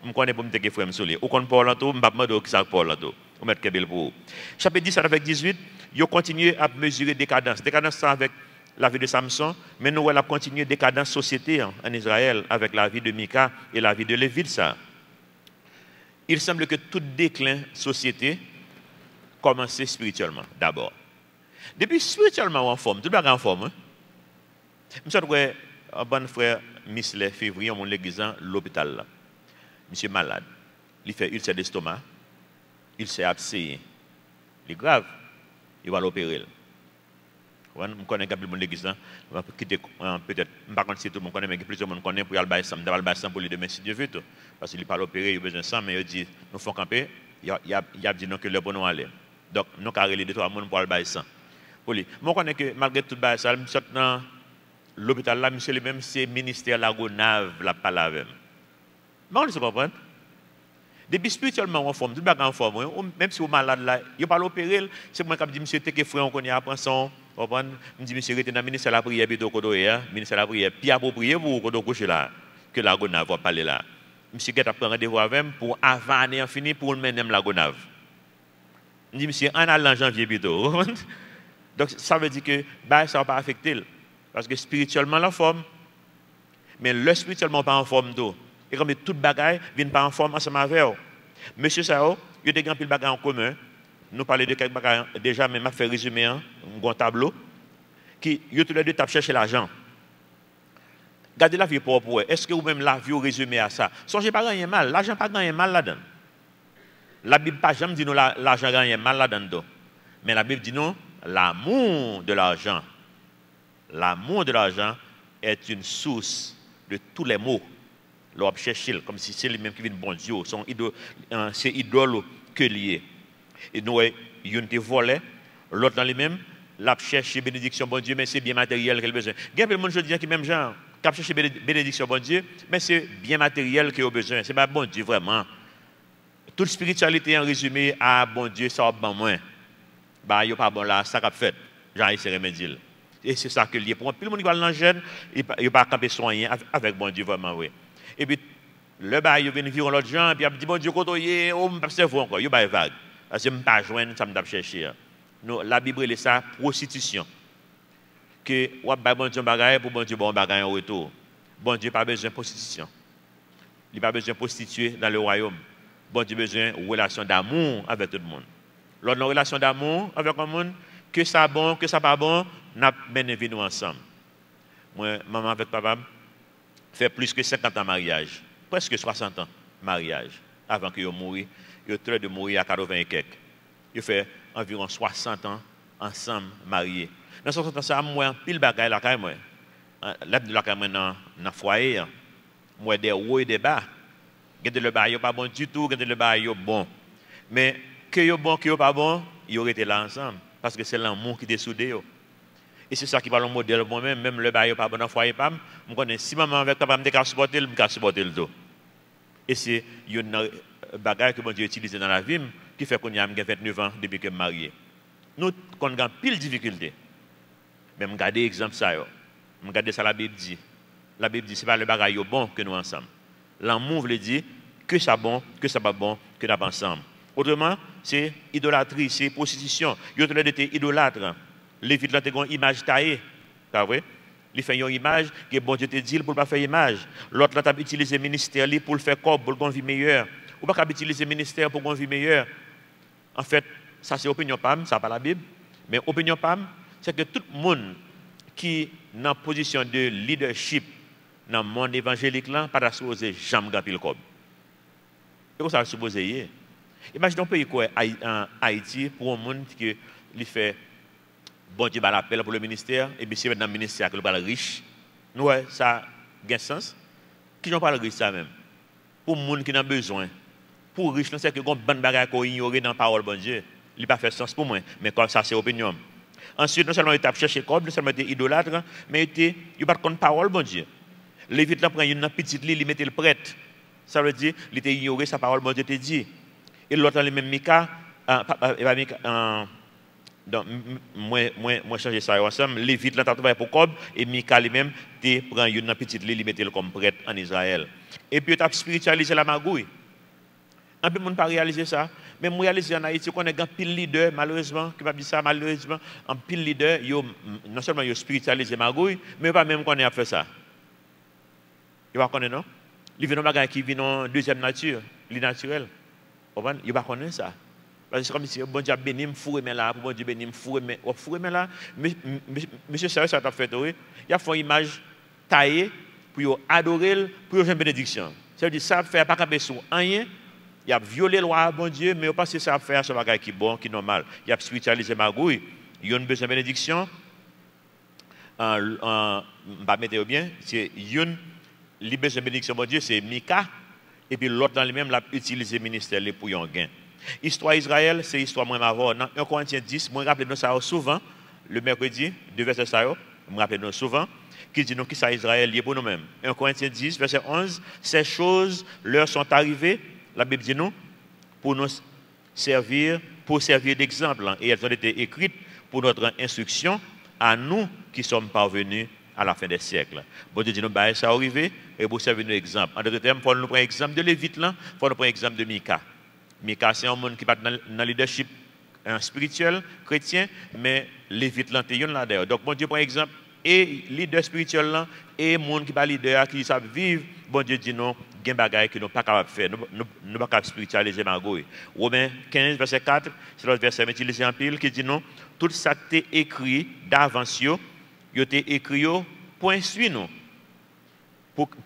Je connais pour me dire que frère me souli. Ou quand Paul tout, m'pa demander qui ça Paul tout. On mettre kebel pour. Chapitre 17 avec 18, yo continue à mesurer décadence. Décadence ça avec la vie de Samson, mais nous allons continuer décadence société en Israël avec la vie de Mika et la vie de Lévite. Ça. Il semble que tout déclin société commence spirituellement d'abord. Depuis spirituellement en forme, tout le monde en forme. Hein? Je suis un bon frère Misley février, mon l'église l'hôpital là. Monsieur malade, il fait ulcère d'estomac, il s'est abcéé, il est grave, il va l'opérer. Je connais Gabriel mon l'église, je vais quitter peut-être, par contre si tout le monde connaît, mais plusieurs monde connaît pour y aller bailler sang, d'avoir le bailler sang pour lui demain si Dieu veut tout. Parce qu'il n'est pas l'opérer, il a besoin de sang, mais il dit, nous faisons camper, il a dit non que le bon nous aller. Donc, nous avons les deux trois monde pour aller bailler sang. Pour lui. Moi, je connais que malgré tout le bailler sang, je suis dans l'hôpital là, monsieur, même c'est ministère Lagonave, la parole avec. Mais on ne se comprend. Depuis spirituellement en forme, tout le monde en forme, même si vous êtes malade là, il n'y a pas l'opérer, c'est moi qui dis, monsieur, t'es que frère, on connaît après son. Je dis, monsieur, restez dans le ministère de la prière, puis le ministère de la prière, puis après prier pour qu'on couche là, que la gonave va parler là. Monsieur, qui a pris rendez-vous avec moi pour avant l'année fini pour le mener la gonave. Je dis, monsieur, en allant en janvier plutôt. Donc, ça veut dire que ça ne va pas affecter. Parce que spirituellement, la forme, mais le spirituellement pas en forme d'eau. Et comme toute bagaille, vient pas en forme ensemble avec eux. Monsieur Sao, il y a des pile bagages en commun. Nous parlons de quelques bagages déjà, mais m'a fait résumer un tableau qui yo tous les deux tapent chercher l'argent. Gardez la vie propre. Est-ce que vous même la vie au résumé à ça? Songez pas gagner mal, l'argent pas gagner mal là-dedans. La Bible pas jamais dit nous l'argent gagne mal là-dedans. Mais la Bible dit non, l'amour de l'argent. L'amour de l'argent est une source de tous les maux. L'on cherche comme si c'est lui-même qui vient de bon Dieu, c'est idole que lié. Et nous, il te volé, l'autre dans lui-même, l'a cherché bénédiction bon Dieu, mais c'est bien matériel qu'il a besoin. Il y a plein de monde qui même genre, qui a cherché bénédiction bon Dieu, mais c'est bien matériel qu'il a besoin. C'est pas bon Dieu vraiment. Toute spiritualité en résumé à bon Dieu, ça va bon moins. Bah, il n'y a pas bon là, ça qu'a fait. J'en ai remédié. Et c'est ça que lié. Pour tout le monde qui va dans le jeune, il ne pas camper soigné avec bon Dieu vraiment, oui. Et puis, le bail, il vient vivre l'autre gens, puis il dit, bon Dieu, quand il est, on ne peut pas encore, il est vague. Parce que je ne peux pas joindre, ça me doit chercher. La Bible, c'est ça, prostitution. Que, on va bon Dieu bagaille pour bon Dieu bon bagaille en retour. Bon Dieu n'a pas besoin de prostitution. Il n'a pas besoin de prostituer dans le royaume. Bon Dieu a besoin de relation d'amour avec tout le monde. Lors de la relation d'amour avec le monde, que ça bon, que ça pas bon, nous menons nous ensemble. Moi, maman avec papa, fait plus que 50 ans de mariage, presque 60 ans de mariage, avant qu'ils mourent. Ils ont traité de mourir à 80 et quelques. Ils ont fait environ 60 ans ensemble, mariés. Dans 60 ans, ça, moi, pile bagaille la caille, moi. Là, de la caille, dans le foyer, moi, des hauts et des bas. Gardez le bas, il n'est pas bon du tout, gardez le bas, il est bon. Mais que il est bon, que il n'est pas bon, ils auraient été là ensemble. Parce que c'est l'amour qui est soudé. Et c'est ça qui va le modèle moi-même, même le bas, il n'est pas bon dans le foyer, je connais si maman avec papa me supporter, je peux supporter le dos. Et c'est une bagage que mon Dieu utilise dans la vie qui fait qu'on a 29 ans depuis que je suis marié. Nous, quand on a pile de difficultés, mais je regarde l'exemple ça. Je regarde ça la Bible dit. La Bible dit que ce n'est pas le bagage bon que nous ensemble. L'amour veut dire que ça bon, que ça pas bon, que nous pas ensemble. Autrement, c'est idolâtrie, c'est prostitution. Il y a des idolâtres. Les vides ont une image taillée. C'est vrai? Il fait une image que bon Dieu te dit pour ne pas faire image. L'autre a utilisé le ministère pour le faire corps, pour une vie meilleure. Ou pas utiliser le ministère pour une vie meilleure. En fait, ça c'est opinion PAM, ça pas la Bible. Mais opinion PAM, c'est que tout le monde qui est dans position de leadership dans le monde évangélique, là, pas supposé jamais gagner le corps. Et comment ça supposé? Imaginez un pays comme Haïti pour un monde qui fait bon Dieu l'appel pour le ministère, et bien c'est dans le ministère que le parle riche. Nous, ça a sens. Qui n'ont pas le riche ça même? Pour les gens qui ont besoin. Pour les riches, c'est que les bonnes bagages qu'on ignore dans la parole de bon Dieu. Il n'a pas fait sens pour moi, mais comme ça, c'est opinion. Ensuite, non seulement il a cherché comme, non seulement il était idolâtre, mais il n'a pas de parole de bon Dieu. Lévite là prend une petite lit, il mettait le prêtre. Ça veut dire qu'il était ignoré sa parole, bon Dieu te dit. Et l'autre, le même Mika, donc, moi, changer ça ensemble. Lévite là, travaillé pour Cob, et Mika lui-même, il prend une petite lit, il mettait le comme prêtre en Israël. Et puis, il a spiritualisé la magouille. Un peu de monde n'a pas réalisé ça. Mais moi, réalisé en Haïti, qu'on a un pile leader, malheureusement, qui va dire ça, malheureusement, un pile leader, non seulement il a spiritualisé magouille, mais pas même qu'on a fait ça. Il va connaître, non? Il vient de qui vient en deuxième nature, l'inatural. Il va connaître ça. Parce que c'est comme si bon Dieu béni, fourré mais là, pour bon Dieu béni, fourré mais là. Monsieur Sérieux, ça t'a fait, oui. Il a fait une image taillée pour adorer, pour une bénédiction. Ça veut dire ça fait pas camper sur rien. Il a violé la loi, bon Dieu, mais pas que ça fait ce bagage qui est bon, qui est normal. Il a spiritualisé magouille. Il a besoin de bénédiction. Pas mettre bien, c'est une besoin de bénédiction, bon Dieu, c'est Mika. Et puis l'autre dans lui-même l'a utilisé le ministère pour y en gain. Histoire Israël, c'est histoire moi avant. Dans 1 Corinthiens 10, moi rappelle nous ça souvent, le mercredi, 2 versets ça, me rappelle nous souvent, qui dit nous qui ça Israël lié pour nous-mêmes. 1 Corinthiens 10, verset 11, ces choses leur sont arrivées, la Bible dit nous, pour nous servir, d'exemple. Et elles ont été écrites pour notre instruction à nous qui sommes parvenus à la fin des siècles. Bon Dieu dit nous, ça arrivé, et pour servir nos exemples. En d'autres termes, il faut nous prendre exemple de Lévite, il faut nous prendre exemple de Mika. Mika, c'est un monde qui part dans le leadership spirituel, chrétien, mais Lévite, là, d'ailleurs. Donc, bon Dieu prend exemple et leader spirituel là, et monde qui pas leader qui savent vivre, bon Dieu dit non, il y a des bagages que nous pas capable faire, nous pas capable spiritualiser Margot. Romains 15 verset 4, c'est l'autre verset utilisé en pile qui dit non, tout ça qui est écrit d'avance yo été écrit pour instruire nous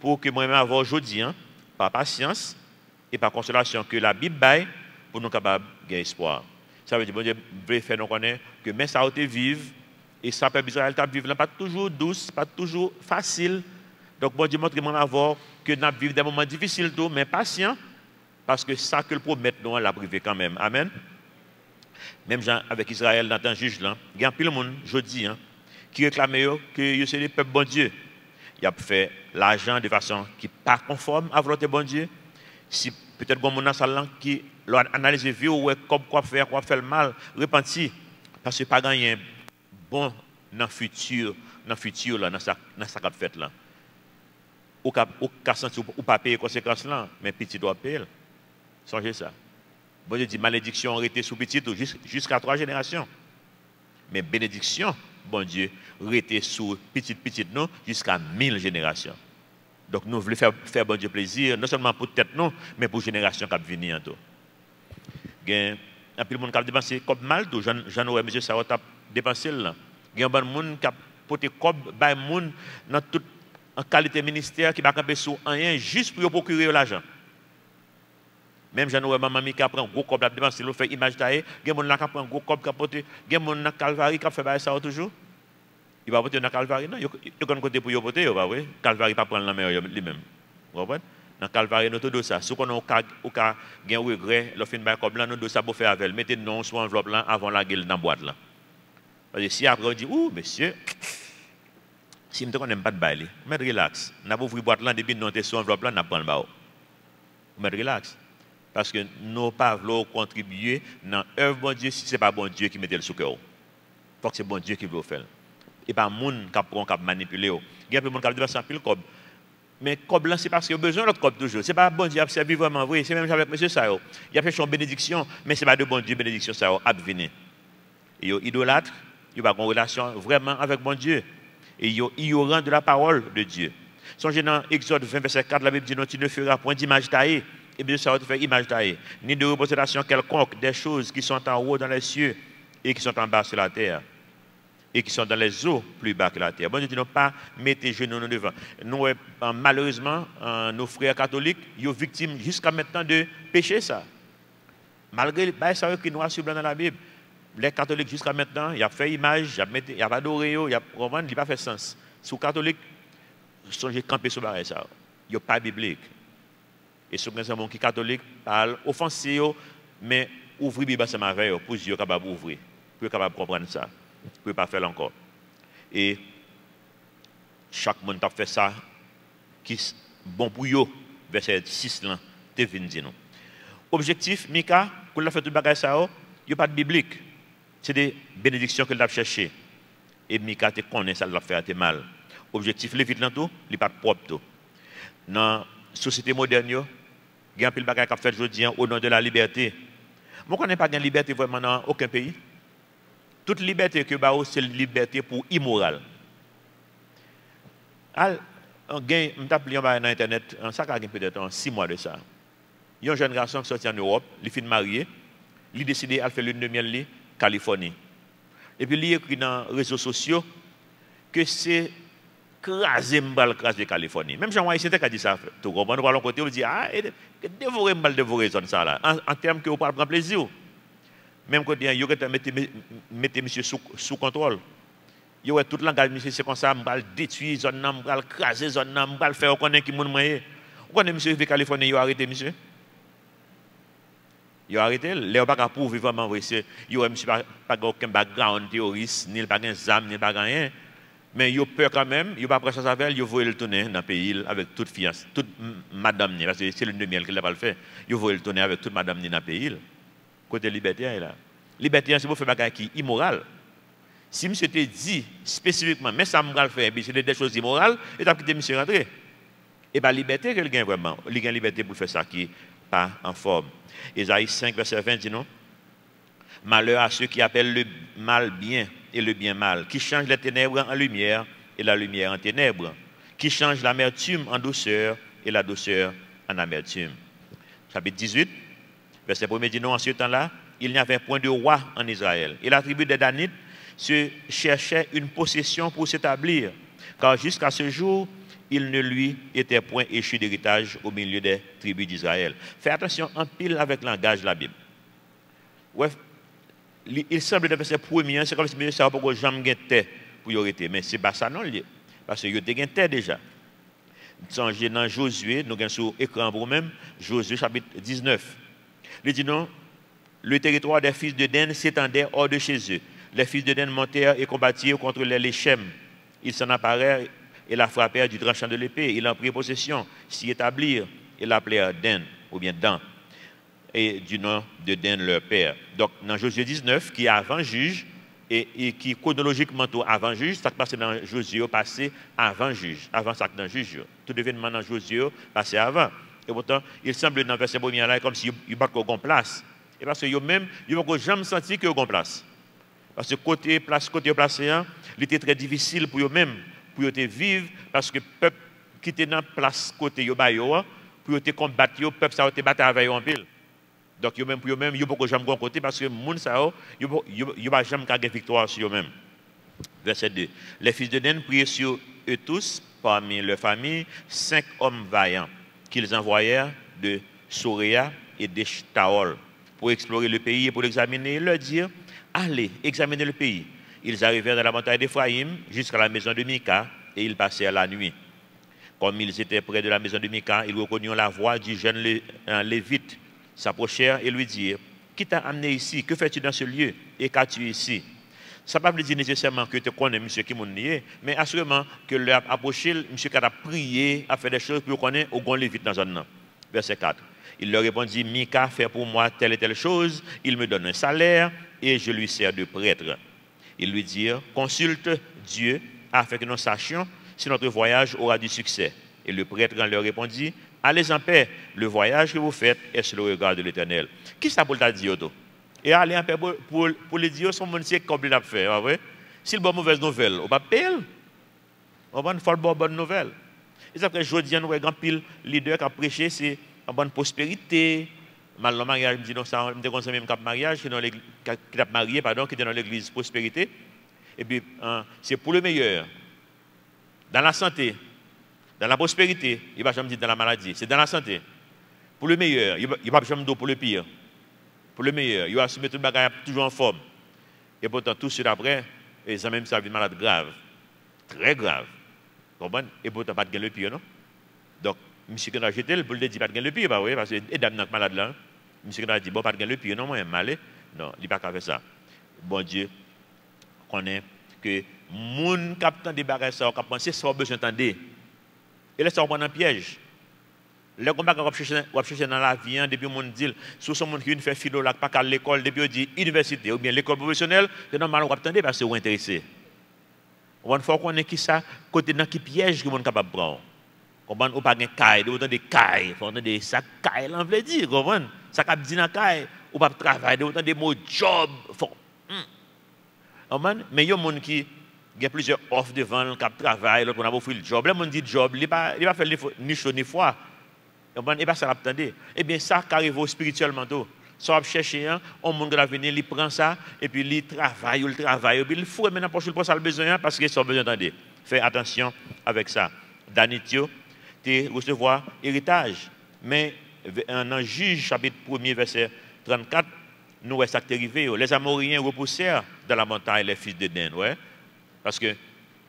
pour que moi-même avoir aujourd'hui par patience et par consolation que la Bible baille pour nous capables de gagner espoir. Ça veut dire bon Dieu veut faire nous connaître que mais ça a été vivre et ça peut Israël t'a vivre pas toujours douce, pas toujours facile. Donc bon Dieu montre moi avoir que nous vivons des moments difficiles tout mais patient parce que ça que le promet nous l'a privé quand même. Amen. Même Jean avec Israël dans un juge là, il y a plein de monde jeudi qui réclamaient que c'est le peuple bon Dieu. Il a fait l'argent de façon qui n'est pas conforme à la volonté bon Dieu. Si peut-être qu'on a salle qui analyse vie ou comme quoi faire le mal, repenti parce que pas gagné bon dans le futur là dans ça qu'a fait là. Ou qu'a senti ou pas payer conséquences là, mais petit doit payer. Songez ça. Bon Dieu dit malédiction arrêtée sous petit jusqu'à 3 générations. Mais bénédiction bon Dieu, rester sous petite non jusqu'à 1000 générations. Donc nous voulons faire bon Dieu plaisir, non seulement pour tête non, mais pour génération qui va venir. Il y a plus de monde qui a dépensé comme mal, j'en aurais monsieur ça a dépensé là. Il y a un monde qui a porté comme bay monde dans toute en qualité ministère qui va camper sur rien juste pour procurer l'argent. Même j'en aurais maman qui a pris un gros cob là-dedans, si l'on fait image taille, il y a des gens qui prend un gros cob qui a porté, il y a des gens qui Calvary qui a fait ça toujours. Il va porter dans Calvary, non, il y a un côté pour y porter, pas vrai? Calvary pas prendre la main lui-même. Vous comprenez? Dans Calvary, nous tout ça. Si on a un regret, le fin de cob là, nous doit ça pour faire avec. Mettez non sur enveloppe là avant la gueule dans la boîte là. Parce que si après on dit, ouh, monsieur, si je ne connais pas de bail, mais relax. On a ouvert la boîte là, depuis nous sommes sur enveloppe là, on a pris le bao. Mais relax. Parce que nous pas voulons contribuer dans l'œuvre bon Dieu si ce n'est pas bon Dieu qui met le sous cœur. Il faut que c'est bon Dieu qui veut le faire. Et pas monde qui manipuler. Il y a des gens qui ont dépassé un pile cob. Mais cob là, c'est parce qu'il y a besoin de l'autre cob toujours. Ce n'est pas bon Dieu qui a servi vraiment. Oui, c'est même avec M. Sao. Il a fait son bénédiction, mais ce n'est pas de bon Dieu bénédiction ça a venir. Et il idolâtre, il a une relation vraiment avec bon Dieu. Et il ignorant de la parole de Dieu. Songez dans Exode 20, verset 4, la Bible dit non, tu ne feras point d'image taillée. Et bien ça va te faire image taillée. Ni de représentation quelconque des choses qui sont en haut dans les cieux et qui sont en bas sur la terre. Et qui sont dans les eaux plus bas que la terre. Bon Dieu dit non pas mettez genoux devant. Nous, malheureusement, nos frères catholiques, ils sont victimes jusqu'à maintenant de péché ça. Malgré ça qui nous assure dans la Bible. Les catholiques jusqu'à maintenant, ils ont fait image, ils ont adoré, ils n'ont pas fait sens. Si les catholiques sont campés sur barre ça, ils n'ont pas biblique. Et ce gens qui catholique parlent offensif, mais ouvrir Bible c'est avec pour être capable d'ouvrir, pour être capable de comprendre ça, pour ne pas faire encore. Et chaque monde a fait ça qui est bon pour eux. Verset 6 là, te vient dire nous. Objectif, Mika, pour la faire tout le bagage ça, il n'y a pas de biblique. C'est des bénédictions que l'a cherché. Et Mika te connaît ça l'a fait mal. Objectif Lévite là tout, il n'est pas propre tout. Dans la société moderne, il y a un peu de bagages qui a fait aujourd'hui au nom de la liberté. Moi, je ne connais pas de liberté vraiment dans aucun pays. Toute liberté que c'est une liberté pour immoral. Je suis appelé sur Internet, ça a peut-être 6 mois de ça. Il y a un jeune garçon qui sorti en Europe, il est marié, il a décidé de faire l'une de miel en Californie. Et puis il écrit dans les réseaux sociaux que c'est craser la Californie. Même Jean-Marie Saint-Ec a dit ça. Tout le monde va l'autre côté, on dit, ah, dévorer zone ça là. En termes que vous parlez prendre plaisir. Même quand il y a mettez monsieur sous contrôle. Il y a tout le langage, monsieur, c'est comme ça, je vais détruire zone, je vais craser zone, je vais faire connaître qui est moyen. Vous connaissez monsieur de Californie, il a arrêté monsieur. Il a arrêté, il n'a pas prouver vraiment, il n'a pas aucun background terroriste, ni pas de zam, ni pas rien. Mais il a peur quand même, il n'a pas pris ça avec elle, il veut le tourner dans le pays avec toute fiancée, toute madame, parce que c'est l'une de miel qu'il n'a pas le fait. Il veut le tourner avec toute madame dans le pays. Côté liberté, là. Liberté, c'est pour faire des choses qui sont immorales. Si monsieur te dit spécifiquement, mais ça me faire, c'est des choses immorales, et tu as quitté monsieur rentrer. Et bien, liberté, qu'il gagne vraiment. Il gagne liberté pour faire ça qui n'est pas en forme. Ésaïe 5, verset 20 dit non. Malheur à ceux qui appellent le mal bien et le bien mal, qui changent les ténèbres en lumière et et la lumière en ténèbres, qui change l'amertume en douceur et la douceur en amertume. Chapitre 18, verset 1 dit non, en ce temps-là, il n'y avait point de roi en Israël. Et la tribu des Danites se cherchait une possession pour s'établir, car jusqu'à ce jour, il ne lui était point échu d'héritage au milieu des tribus d'Israël. Fais attention en pile avec le langage de la Bible. Ouais, il semble que verset premier, c'est comme si ça n'a pas jamais terre pour y arrêter. Mais ce n'est pas ça non, parce qu'il y a terre déjà. Songez dans Josué, nous avons sur l'écran pour nous-mêmes, Josué chapitre 19. Il dit non, le territoire des fils de Dan s'étendait hors de chez eux. Les fils de Dan montèrent et combattirent contre les Léchem. Ils s'en apparèrent et la frappèrent du tranchant de l'épée. Ils en prirent possession, s'y établirent et l'appelèrent Dan, ou bien Dan, et du nom de Dan leur père. Donc, dans Josué 19, qui est avant juge, et qui chronologiquement avant juge, ça qui passe dans Josué passé avant juge, avant ça dans juge. Tout événement dans Josué passé avant. Et pourtant, il semble dans le verset premier là, comme s'il n'y a pas de place. Et parce que eux-mêmes, ils n'ont jamais senti qu'il y a une place. Parce que côté place, il était très difficile pour eux-mêmes, pour eux vivre, parce que le peuple qui était dans la place côté eux, pour eux combattre, le peuple ça a été battu avec eux en pile. Donc, pour eux-mêmes, ils n'ont jamais côté parce que les gens ils n'ont jamais gagné victoire sur eux-mêmes. Verset 2. Les fils de Dan priaient sur eux tous, parmi leurs familles, 5 hommes vaillants qu'ils envoyèrent de Soréa et d'Eshtaol pour explorer le pays et pour l'examiner et leur dire, allez, examinez le pays. Ils arrivèrent dans la montagne d'Éphraïm jusqu'à la maison de Mika et ils passèrent la nuit. Comme ils étaient près de la maison de Mika, ils reconnurent la voix du jeune Lévite, s'approchèrent et lui dirent, qui t'a amené ici? Que fais-tu dans ce lieu? Et qu'as-tu ici? Ça ne veut pas dire nécessairement que tu connais monsieur qui m'a nié, mais assurément que leur approché, monsieur qui a prié, a fait des choses pour connaître au grand Lévite dans un an. Verset 4. Il leur répondit, Mika fait pour moi telle et telle chose, il me donne un salaire et je lui sers de prêtre. Ils lui dirent, consulte Dieu afin que nous sachions si notre voyage aura du succès. Et le prêtre leur répondit, allez en paix, le voyage que vous faites est sur le regard de l'Éternel. Qui ça pour t'a dit? Et aller en paix pour les dire, son monde, c'est comme il a fait. Si le bon mauvaise nouvelle, on va payer. On va faire une bonne nouvelle. Et ça que je dis, nous avons un pile leader qui a prêché, c'est une bonne prospérité. Mal le mariage, je dis non, ça, je me même cap mariage, qui a marié, pardon, qui est dans l'église prospérité. Et puis, c'est pour le meilleur. Dans la santé, dans la prospérité, il ne va jamais dire dans la maladie, c'est dans la santé. Pour le meilleur, il ne va jamais dire pour le pire. Pour le meilleur, il va se mettre tout le bagage toujours en forme. Et pourtant, tout ce après, ça même ça vient malade grave. Très grave. Comprenez? Et pourtant, pas de gain le pire, non? Donc, monsieur qui a jeté, pour le dire, pas de gain le pire, bah oui, parce que les dames malade là, monsieur qui a dit, bon, pas de gain le pire, non, moi, mal. Non, il n'y a pas qu'à faire ça. Bon Dieu, connaît que moun captant des bagages ça, on penser ça besoin d'entendre. Et là ça on prend un piège. Les combats qu'on va chercher dans la vie depuis mon dit sur son monde qui vient faire philo là pas qu'à l'école depuis on dit université ou bien l'école professionnelle, c'est normal on va attendre parce que vous intéressé. On faut qu'on ait qui ça côté dans qui piège que mon capable prendre. Comprendre ou pas gain caille, autant de caille, faut entendre ça caille là veut dire comprendre. Ça cap dit dans caille ou pas travailler autant de mots job faut mais il y a des gens qui ont plusieurs offres devant le cap travail, l'autre on a offert le job. Les gens dit job, il va faire ni chaud ni froid. Et pas ça l'attendez. Eh bien ça qui arrive spirituellement tout. Ça va chercher on monde va venir, il prend ça et puis il travaille, et puis il faut maintenant pour ça le besoin parce que ça besoin d'entendre. Fais attention avec ça. Danitio, tu recevoir héritage. Mais dans Juge chapitre 1er verset 34 nous voyons ça qui est arrivé. Les Amoréens repoussèrent dans la montagne les fils de Dan. Ouais? Parce que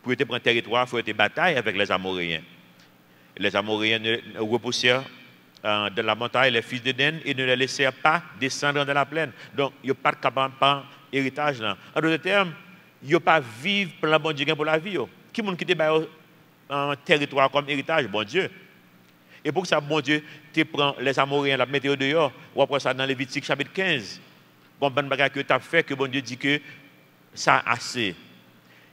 pour prendre un territoire, il faut être bataille avec les Amoréens. Les Amoréens repoussèrent dans la montagne les fils de Dan et ne les laissèrent pas descendre dans la plaine. Donc, il n'y a pas de capable héritage là. En d'autres termes, il n'y a pas vivre pour la bonne Dieu pour la vie. Qui est-ce qui te un territoire comme héritage? Bon Dieu. Et pour que ça, bon Dieu, tu prends les Amoréens, la météo dehors, ou après ça dans Lévitique chapitre 15. Bon, que tu as fait, que bon Dieu dit que ça a assez.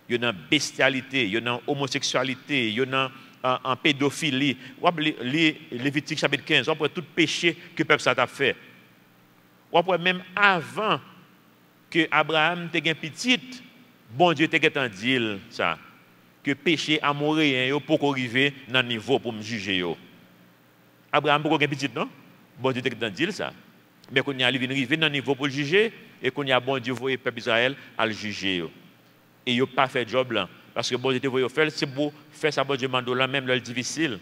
Il y a une bestialité, il y a une homosexualité, il y a une pédophilie. Lévitique chapitre 15, après tout péché que le peuple ça t'a fait. Ou après même avant que Abraham te gagne petite, bon Dieu te dit ça. Que que péché amoréen pour arriver dans le niveau pour me juger. Abraham pour un petit non? Bon Dieu t'a dit ça. Mais qu'on y arrive dans le niveau pour le juger et qu'on y a bon Dieu voyé le peuple Israël à le juger. Et il n'a pas fait job là. Parce que bon Dieu te voyé faire, c'est pour faire ça bon Dieu mando là même là difficile.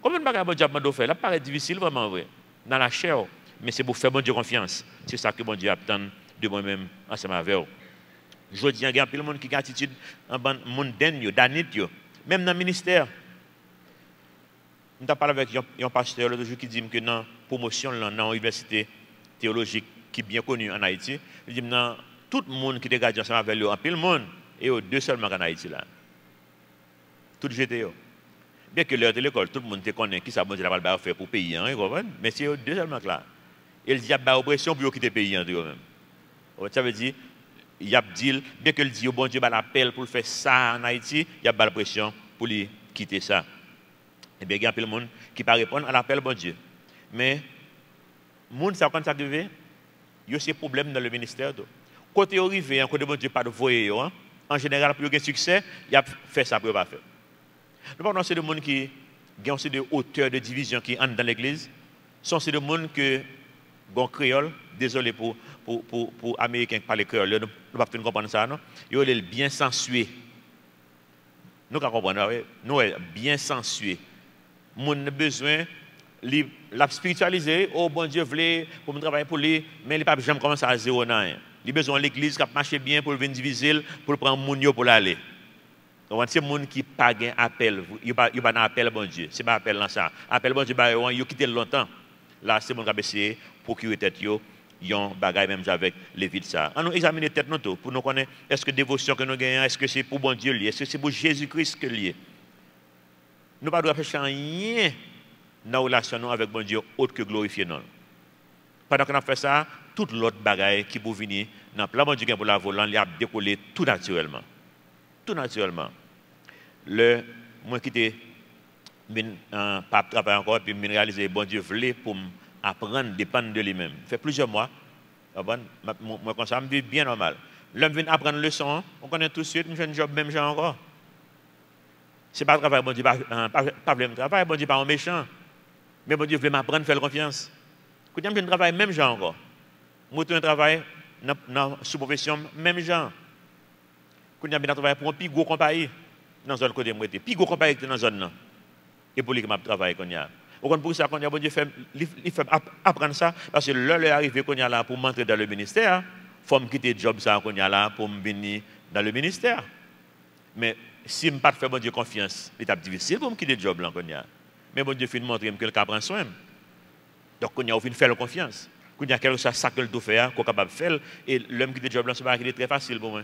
Combien de bagages bon Dieu mando faire? Là paraît difficile vraiment vrai. Dans la chair. Mais c'est pour faire bon Dieu confiance. C'est ça que bon Dieu attend de moi-même ensemble avec vous. Je dis, il y a plein de monde qui a une attitude mondaine, danite, même dans le ministère. Je parlé avec un pasteur l'autre jour qui dit que dans la promotion dans l'université théologique qui est bien connue en Haïti, il dit que tout le monde qui est gardé ensemble avec lui, en pile monde, et deux seulement en Haïti là. Tout jeté. Bien que l'heure de l'école, tout le monde te connaît qui ça bon Dieu va faire pour payer, mais c'est deux seulement là. Il dit qu'il y a une pression pour quitter le pays. Ça veut dire, il y a dit, bien que le dit, bon Dieu, l'appel pour faire ça en Haïti, il y a la pression pour lui quitter ça. Et bien, il y a plein de monde qui ne peut pas répondre à l'appel, bon Dieu. Mais, les gens, ça, quand ça arrive, il y a ces problèmes dans le ministère. Quand ils arrivent, quand bon Dieu pas de voyer, en général, pour avoir un succès, il a fait ça pour ne pas faire. Nous parlons de gens qui ont aussi des hauteurs de division qui entrent dans l'église. Ce sont des gens qui ont créole, désolé pour Américains qui parlent créole, nous ne pouvons pas comprendre ça, non? Ils sont bien sensués. Nous comprenons, nous sommes bien sensués. Nous avons besoin de la spiritualiser. Oh bon Dieu, pour me travailler pour lui, mais il n'a pas jamais commencé à zéro. Il a besoin de l'église qui a marché bien pour venir diviser, pour prendre mon pour l'aller. Donc, c'est les gens qui n'ont pas d'appel. Ils n'ont pas d'appel, bon Dieu. Ce n'est pas un appel dans ça. Appel, bon Dieu, ils ont quitté longtemps. Là, c'est mon qui a essayé pour procurer tête. Ils ont bagaille même avec les vides ça. On nous examiner tête nous pour nous connaître est-ce que dévotion que nous gagnons, est-ce que c'est pour bon Dieu lié, est-ce que c'est pour Jésus-Christ que lié. Nous ne devons pas faire rien dans la relation avec bon Dieu autre que glorifier nous. Pendant qu'on a fait ça, toute l'autre bagaille qui peut venir dans le plan bon Dieu pour la volant, il a décollé tout naturellement. Tout naturellement. Moi qui étais pas travailler encore puis me réaliser bon Dieu voulait pour apprendre dépendre de lui-même. Ça fait plusieurs mois. Moi comme ça me vit bien normal. L'homme vient apprendre leçon, on connaît tout de suite, je fais un job même genre encore. C'est pas travail bon Dieu pas problème travail bon Dieu pas un méchant. Mais bon Dieu veut m'apprendre faire confiance. Quand je travaille même genre encore. Moi un travail dans sous profession même genre. Quand je travaille pour un plus gros compagnie dans zone côté moi plus gros compagnie dans zone là. Et pour lui que m'a travailler qu'on y a. Pour ça qu'on y a bon Dieu fait apprendre ça parce que l'heure est arrivé qu'on y a là pour m'entrer dans le ministère, faut me quitter le job ça qu'on y a là pour me venir dans le ministère. Mais si me pas faire bon Dieu confiance, l'étape difficile pour me quitter le job là qu'on y a. Mais bon Dieu fait montrer que le cas prend soin. Donc qu'on y a faire confiance. Qu'on y a quelque chose ça que le tout faire qu'on capable faire et l'homme qui quitte le job là c'est pas très facile pour moi.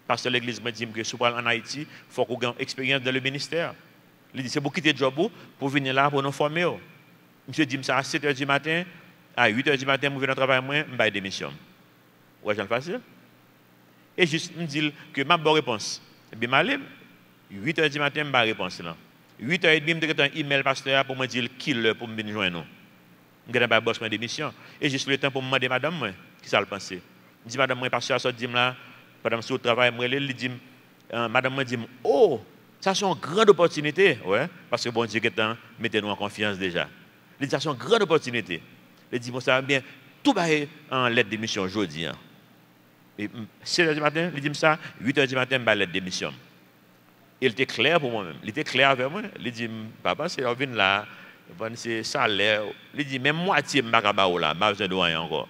Parce que l'église me dit que si on en Haïti, il faut qu'on ait une expérience dans le ministère. Il dit c'est pour quitter le job pour venir là pour nous former. Monsieur dit ça à 7h du matin, à 8h du matin, je viens travailler moi, je vais démission. Ouais, c'est facile. Et juste me dit que ma bonne réponse. Et bien malé 8h du matin, ma réponse là. 8h30, je me un email pasteur pour me dire qui le pour me venir joindre nous. Je vais pas boss ma démission et juste le temps pour me demander madame moi qui ça le penser. Je dis madame moi pasteur ça dit là pendant ce travail moi il dit madame me dit oh ça c'est une grande opportunité, ouais, parce que bon Dieu mettez-nous en confiance déjà. Il dit ça c'est une grande opportunité. Il dit bon ça va bien tout va en lettre d'émission aujourd'hui. Et 7h du matin, il dit ça, 8h du matin, je lettre d'émission. Il était clair pour moi-même. Il était clair avec moi. Il dit papa c'est vient là, c'est salaire. Il dit même moitié je ne là, pas besoin de rien encore.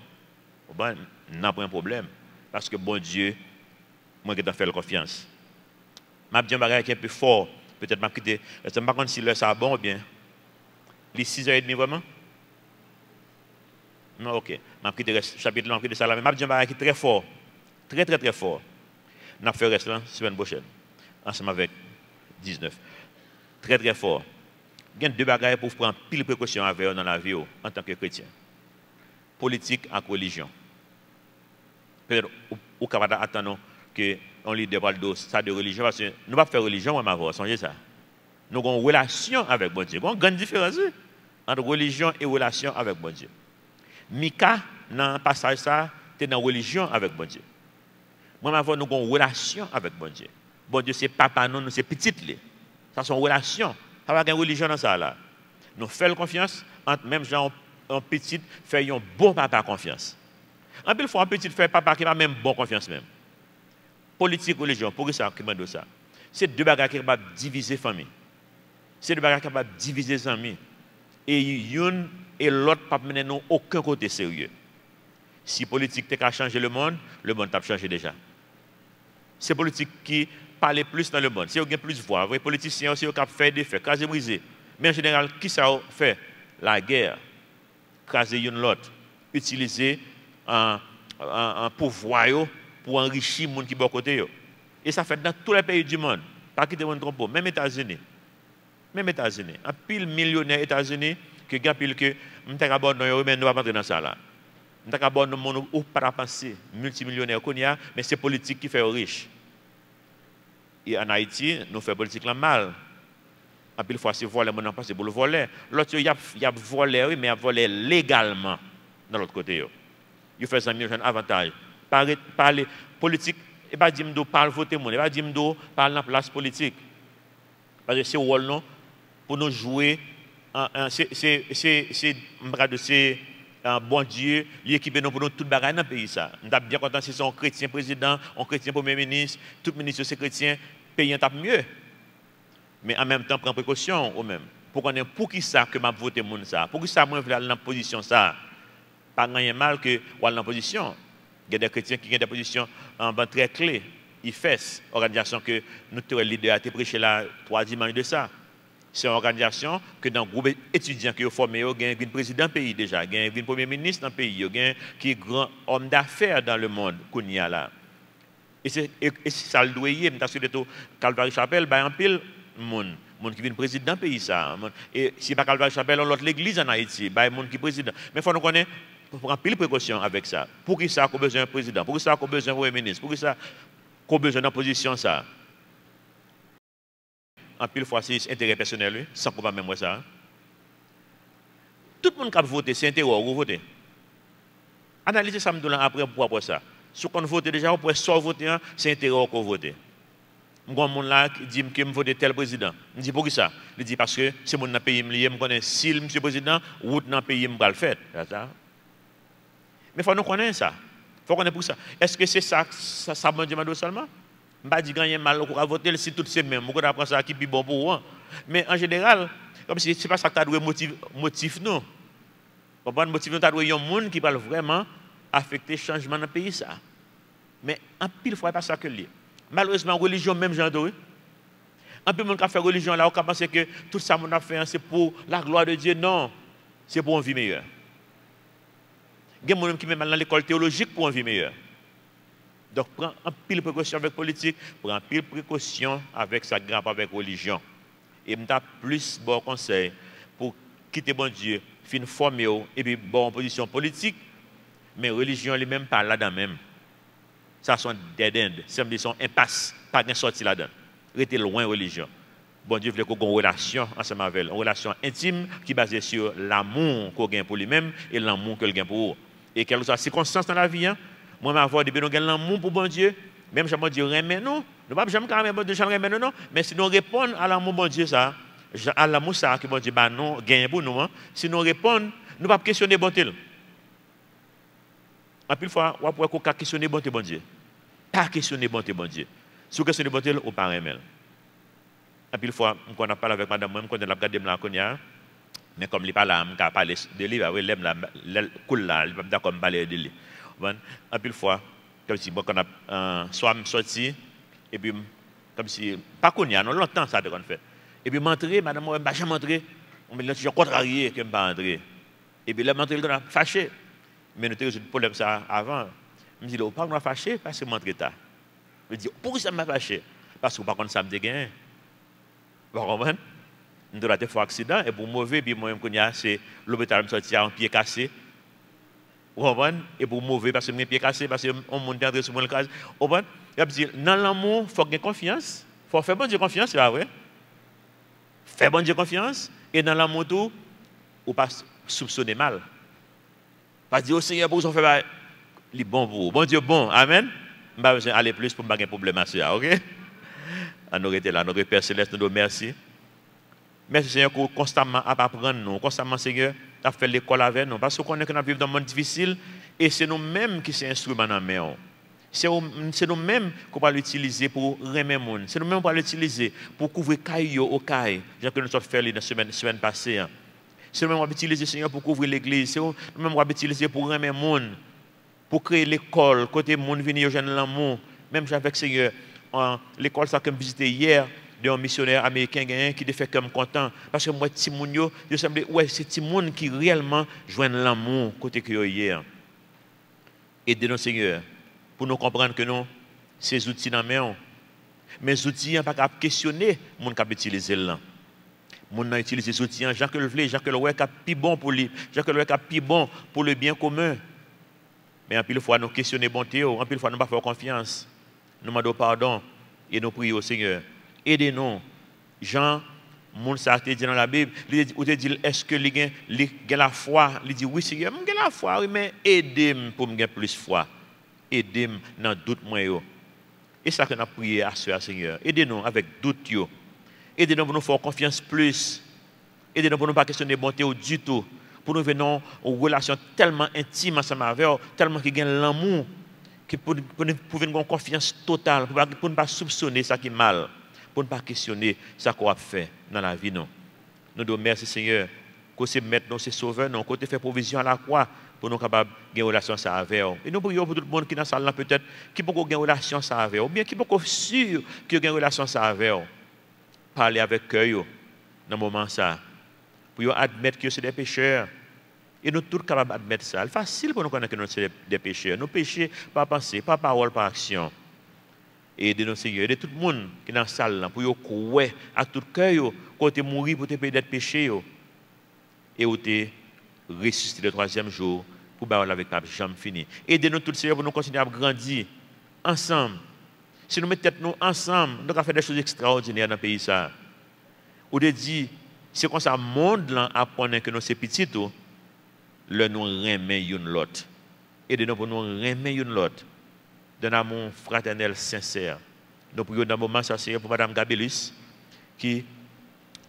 Bon, n'a pas un problème parce que bon Dieu moi qui t'ai fait confiance. Je dis un qui est un peu fort, peut-être je quitter. Je ne sais pas si l'heure ça bon ou bien. Les 6h30 vraiment? Non, ok. Je quitte le chapitre là, je quitte ça là. Mais je dis un qui est très fort. Très, très, très fort. Je fait reste là, semaine prochaine. Ensemble avec 19. Très, très fort. Il y a deux bagages pour prendre pile précaution avec dans la vie en tant que chrétien. Politique et religion. Peut-être au Canada, attendons que on lit de ça de religion parce que nous ne pouvons pas faire religion ma voix, songez ça. Nous avons une relation avec bon Dieu. Il y a une grande différence entre religion et relation avec bon Dieu. Mika dans le passage ça, tu es dans religion avec bon Dieu. Moi ma voix nous avons une relation avec bon Dieu. Bon Dieu, c'est papa, nous, c'est petit. Ça, c'est une relation. Ça va une religion dans ça, là. Nous faisons confiance, entre même gens en petit, faisons bon papa confiance. En plus, il faut un petit fait papa qui n'a même bon confiance même. Politique, religion, pour ça, qui m'a dit ça. C'est deux bagages qui sont capables de diviser la famille. C'est deux bagages qui sont capables de diviser les amis. Et l'une et l'autre ne peuvent mener nous aucun côté sérieux. Si politique a changé le monde a changé déjà. C'est politique qui parle plus dans le monde. Si vous avez plus de voix, les politiciens aussi ont fait des faits, craser, briser. Mais en général, qui ça fait? La guerre, craser une l'autre, utiliser un pouvoir pour enrichir les gens qui sont à côté. Et ça fait dans tous les pays du monde. Pas quitter mon trompeau, même États-Unis. Même États-Unis. Un pile millionnaire États-Unis, que gars pile que, nous avons mais nous ne pas entrer dans ça là. Nous avons un monde où pas penser, multimillionnaire qu'on y a, mais c'est politique qui fait riche. Et en Haïti, nous faisons politique là mal. En pile fois, c'est voler, mon pas c'est pour le voler. L'autre, il y a volé, oui, mais il y a volé légalement dans l'autre côté. Il fait ça mieux, un avantage. Parler politique, et pas dire parle voter monde, et pas dire parle dans la place politique. Parce que c'est rôle non pour nous jouer, c'est bon Dieu, l'équipe nous pour nous tout bagaille dans le pays ça. Nous sommes bien contents si c'est un chrétien président, un chrétien premier ministre, tout ministre c'est chrétien, le pays tape mieux. Mais en même temps, prendre précaution au même. Pour qu'on ait pour qui ça que m'a voté moun ça, pour qui ça moi aller dans position ça. Pas rien mal que ou dans position. Il y a des chrétiens qui ont des positions en bas très clés. IFES, organisation que notre leader a été prêché là 3 dimanches de ça. C'est une organisation que dans le groupe étudiant qui est formé, il y a un président pays déjà, il y a un premier ministre dans le pays, il y a un qui est grand homme d'affaires dans le monde qu'on y a là. Et c'est ça le doit y parce que Calvary Chapelle, il y a un pile monde qui vient président du pays ça. Et si pas Calvary Chapelle, on l'autre l'église en Haïti, il y a un monde qui est président. Mais il faut nous connaître pour prendre pile précaution avec ça. Pour qui ça qu'on besoin d'un président, pour qui ça qu'on besoin d'un premier ministre, pour qui ça qu'on besoin d'une position ça. En pile fois c'est intérêt personnel, sans qu'on pas même ça. Tout le monde qui a voté, c'est intérêt ou voter. Analysez ça après pour ça. Si on vote déjà, on pourrait soit voter, c'est intérêt qu'on vote. Je vois un monde là qui dit que je vote tel président. Je dis pourquoi ça? Il dit parce que c'est mon pays, je connais si le monsieur président, route dans le pays, je vais le faire. Mais il faut nous connaître ça. Il faut connaître pour ça. Est-ce que c'est ça bon Dieu m'a dit seulement? Je ne vais pas dire qu'il y a mal pour voter si tout c'est même. Je vais apprendre ça qui est bon pour vous. Mais en général, comme si ce n'est pas ça que tu as motif non. Le motif non, tu as un monde qui parle vraiment affecter le changement dans le pays. Ça. Mais en pile fois, ce n'est pas ça que lié. Malheureusement, religion, même genre de. Un peu de monde qui a fait religion là, on pense que tout ça qu'on a fait, c'est pour la gloire de Dieu. Non, c'est pour une vie meilleure. Il y a des gens qui mettent dans l'école théologique pour une vie meilleure. Donc, prends un pile précaution avec politique, prends un pile précaution avec sa grappe, avec religion. Et je m'ai plus bon conseil pour quitter bon Dieu, fin former et puis bon position politique, mais religion elle-même pas là-dedans même. Ça sont dead end, ça sont impasse, pas de sortie là-dedans. Restez loin de religion. Bon Dieu voulait qu'on ait une relation ensemble avec elle, une relation intime qui est basée sur l'amour qu'on gagne pour lui-même et l'amour qu'il gagne pour eux. Et quelle que soit la circonstance dans la vie, hein, moi, je vais avoir l'amour pour bon Dieu, même si bon Dieu remet nous, nous ne pouvons jamais remettre bon Dieu, non, mais si nous répondons à l'amour bon Dieu, ça, à l'amour ça que bon Dieu bah, non, gagne pour nous, hein, si nous répondons, nous ne pouvons pas questionner bon Dieu. En plus, fois, on peut pas questionner bon Dieu. Pas questionner bon Dieu. Si vous questionnez bon Dieu, on parle même. En plus, fois, on a parlé avec madame, on a regardé là, mais comme il parle là, on a parlé de lui, il est cool là, il va d'accord parler de lui. Un peu de fois, comme si on a soit sorti, et puis, comme si, pas qu'on y a, non, longtemps ça a été fait. Et puis, m'entrer, madame, je ne vais pas m'entrer. On me dit, je suis contrarié que je ne vais pas entrer. Et puis, là, m'entrer, on a fâché. Mais nous avons eu le problème ça avant. Je me dis, pas qu'on a fâché, parce que m'entrer tard. Je me dis, pourquoi ça m'a fâché? Parce que par contre, ça me dégaine. Vous comprenez? Nous avons fait un accident, et pour mauvais, puis moi, c'est l'hôpital me sorti en pied cassé. Vous comprenez? Et pour mauvais, parce que mes pieds cassés, parce qu'on monte entré sur mon case. Vous comprenez? Dans l'amour, il faut avoir confiance. Il faut faire bon Dieu confiance, c'est vrai. Faire bon Dieu confiance. Et dans l'amour, tout, ou pas soupçonner mal. Pas dire au Seigneur, pour vous faire les bons pour vous. Bon Dieu, bon. Amen. Je vais aller plus pour ne pas avoir de problème à ça. OK? à nous rester là. Notre Père Céleste, nous te remercie. Merci Seigneur pour constamment apprendre nous, constamment Seigneur, à faire l'école avec nous. Parce qu'on connaît que nous vivons dans un monde difficile et c'est nous-mêmes qui sommes instruments dans la main. C'est nous-mêmes qu'on va l'utiliser pour remettre le monde. C'est nous-mêmes qu'on va l'utiliser pour couvrir caillou au caille. J'ai que nous sommes fait la semaine passée. C'est nous-mêmes qu'on va l'utiliser Seigneur pour couvrir l'église. C'est nous-mêmes qu'on va l'utiliser pour remettre le monde. Pour créer l'école, côté le monde venir au jeune l'amour. Même avec Seigneur, l'école ça que je visité hier. Un missionnaire américain qui te fait comme content parce que moi Timounio je semble ouais c'est Timoun qui réellement joignent l'amour côté que hier aidez-nous Seigneur pour nous comprendre que non ces outils dans main mais outils pas capable questionner mon cap utiliser là mon a utiliser ces outils Jean que le veut Jean que le ouais cap plus bon pour lui Jean que le ouais cap plus bon pour le bien commun mais en pile fois nous questionner bonté en pile fois nous pas faire confiance nous demandons pardon et nous prions au Seigneur. Aidez-nous. Jean, moun ça te dit dans la Bible, il dit est-ce que il a la foi? Il dit oui Seigneur, j'ai la foi, oui, mais aidez-moi pour me gagner plus foi. Aidez-moi dans doute moi yo. Et ça que nous prié à ce Seigneur. Aidez-nous avec doute yo. Aidez-nous pour nous faire confiance plus. Aidez-nous pour nous pas questionner bonté du tout. Pour nous venir aux relations tellement intimes ensemble avec eux, tellement qui gagne l'amour pour venir une confiance totale, pour ne pas soupçonner ça qui est mal. Pour ne pas questionner ce qu'on a fait dans la vie. Nous devons merci Seigneur, que c'est mettre nous, c'est sauveur, nous, que fait provision à la croix pour nous capables de gagner une relation avec eux. Et nous prions pour tout le monde qui est dans la salle peut-être, qui peut gagner une relation avec eux, ou bien qui peut être sûr qu'il y a une relation avec eux. Parler avec eux dans ce moment ça. Pour admettre que c'est des pécheurs. Et nous tous capables d'admettre ça. C'est facile pour nous connaître que nous sommes des pécheurs. Nous péchons par pensée, par parole, par action. Et de nos Seigneurs, et de tout le monde qui est dans la salle, pour que croire à tout cœur, quand tu es mort pour te payer d'être péché, et où tu es ressuscité le troisième jour, pour bailler avec ta jambe finie. Aidez-nous tous, Seigneur, pour nous continuer à grandir ensemble. Si nous mettons nous ensemble, nous allons faire des choses extraordinaires dans le pays. Ou de dire, c'est comme ça, le monde là, apprend que nous sommes petits, le nous remet l'autre. Aidez-nous pour nous remettre l'autre. D'un amour fraternel sincère. Nous prions dans le moment, ça Seigneur, pour Mme Gabelus, qui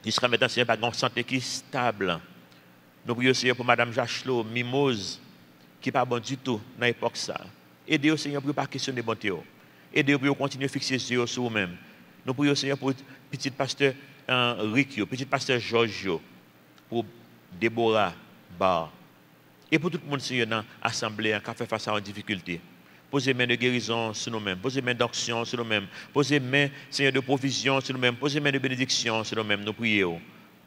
sera maintenant Seigneur par une santé qui est stable. Nous prions Seigneur pour Mme Jachelot, Mimose, qui n'est pas bon du tout dans l'époque ça. Aidez-nous Seigneur pour ne pas questionner bonté. Aidez-nous pour continuer à fixer sur vous-même. Nous prions Seigneur pour petit pasteur Rick, petit pasteur George, pour Déborah Bar. Et pour tout le monde Seigneur dans l'assemblée qui a fait face à une difficulté. Posez main de guérison sur nous-mêmes. Posez main d'action sur nous-mêmes. Posez main, Seigneur, de provision sur nous-mêmes. Posez main de bénédiction sur nous-mêmes. Nous prions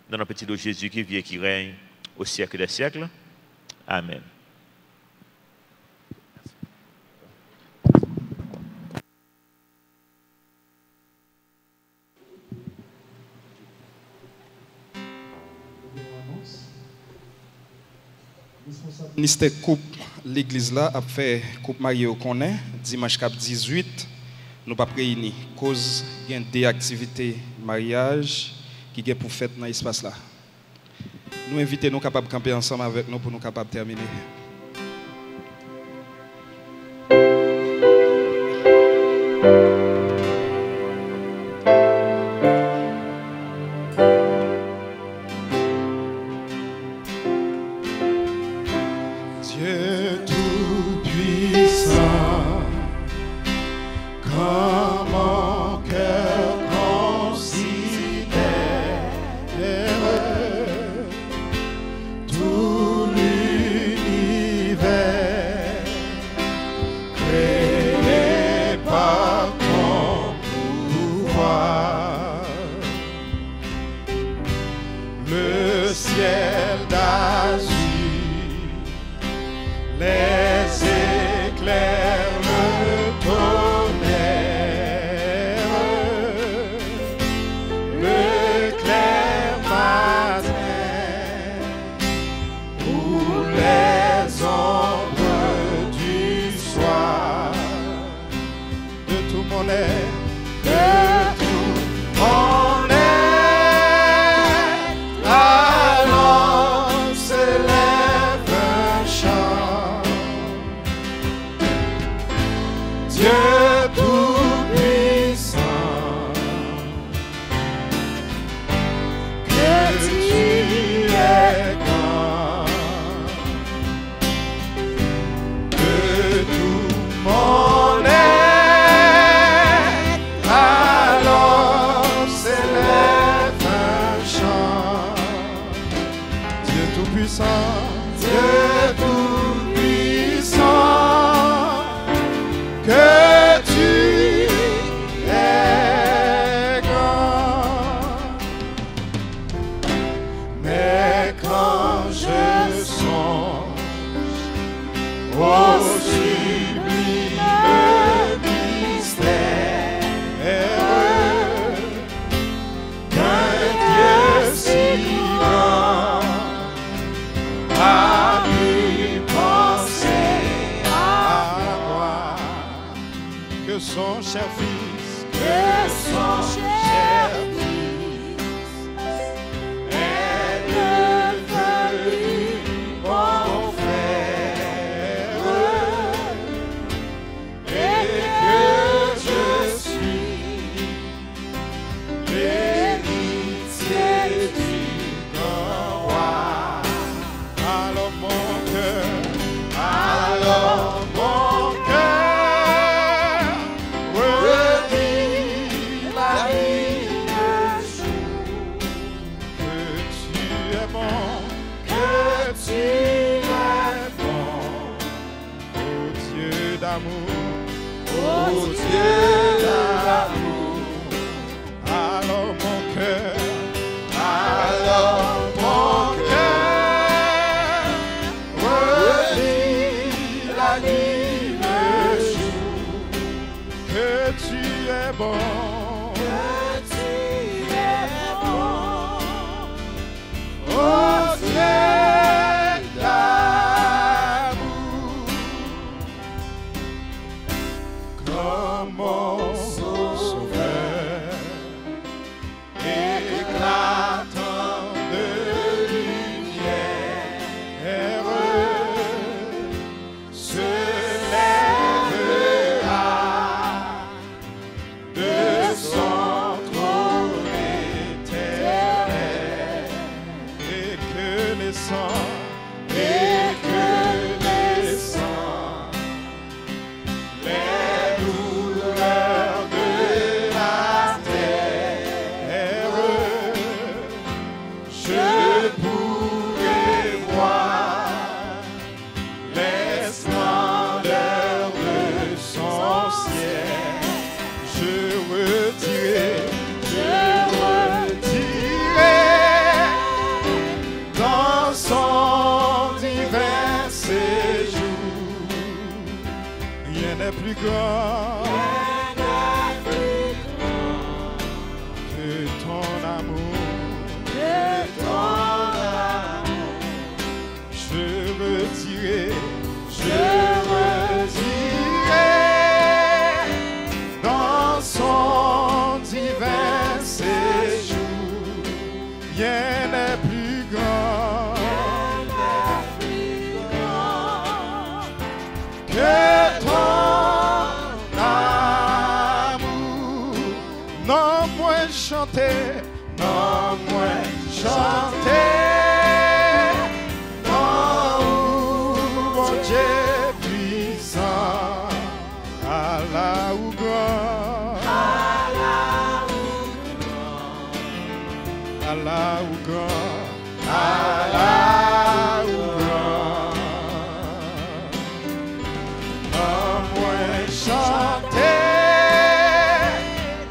dans notre petit nom Jésus qui vit et qui règne au siècle des siècles. Amen. Ministère coupe l'église là a fait coupe mariée au connaît dimanche cap 18 nous pas réunis cause gain des activités mariage qui gain pour fête dans l'espace là. Nous inviter nous capables camper ensemble avec nous pour nous capables terminer. Oh Dieu d'amour, alors mon cœur redit la nuit, le jour, que tu es bon, oh Dieu d'amour, comme mon sauveur, éclatant de lumière, se lèvera de son trône éternel, et que les sangs, les douleurs de la terre, je pourrai voir les splendeurs de son ciel. Je retirai dans son divin séjour. Rien n'est plus grand que ton amour. Je retirai dans son divin séjour. Rien n'est plus grand que ton amour. Non moins chanter, non moins chanter, non, mon Dieu puissant, Allah ou grand, Allah ou grand, Allah ou grand. Non moins chanter,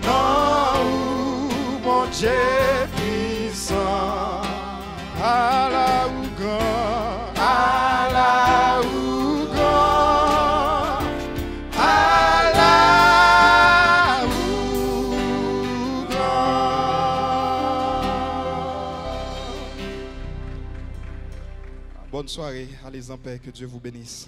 non, mon Dieu puissant, Allah ou grand, Allah ou grand, Allah ou grand. Bonne soirée, allez en paix, que Dieu vous bénisse.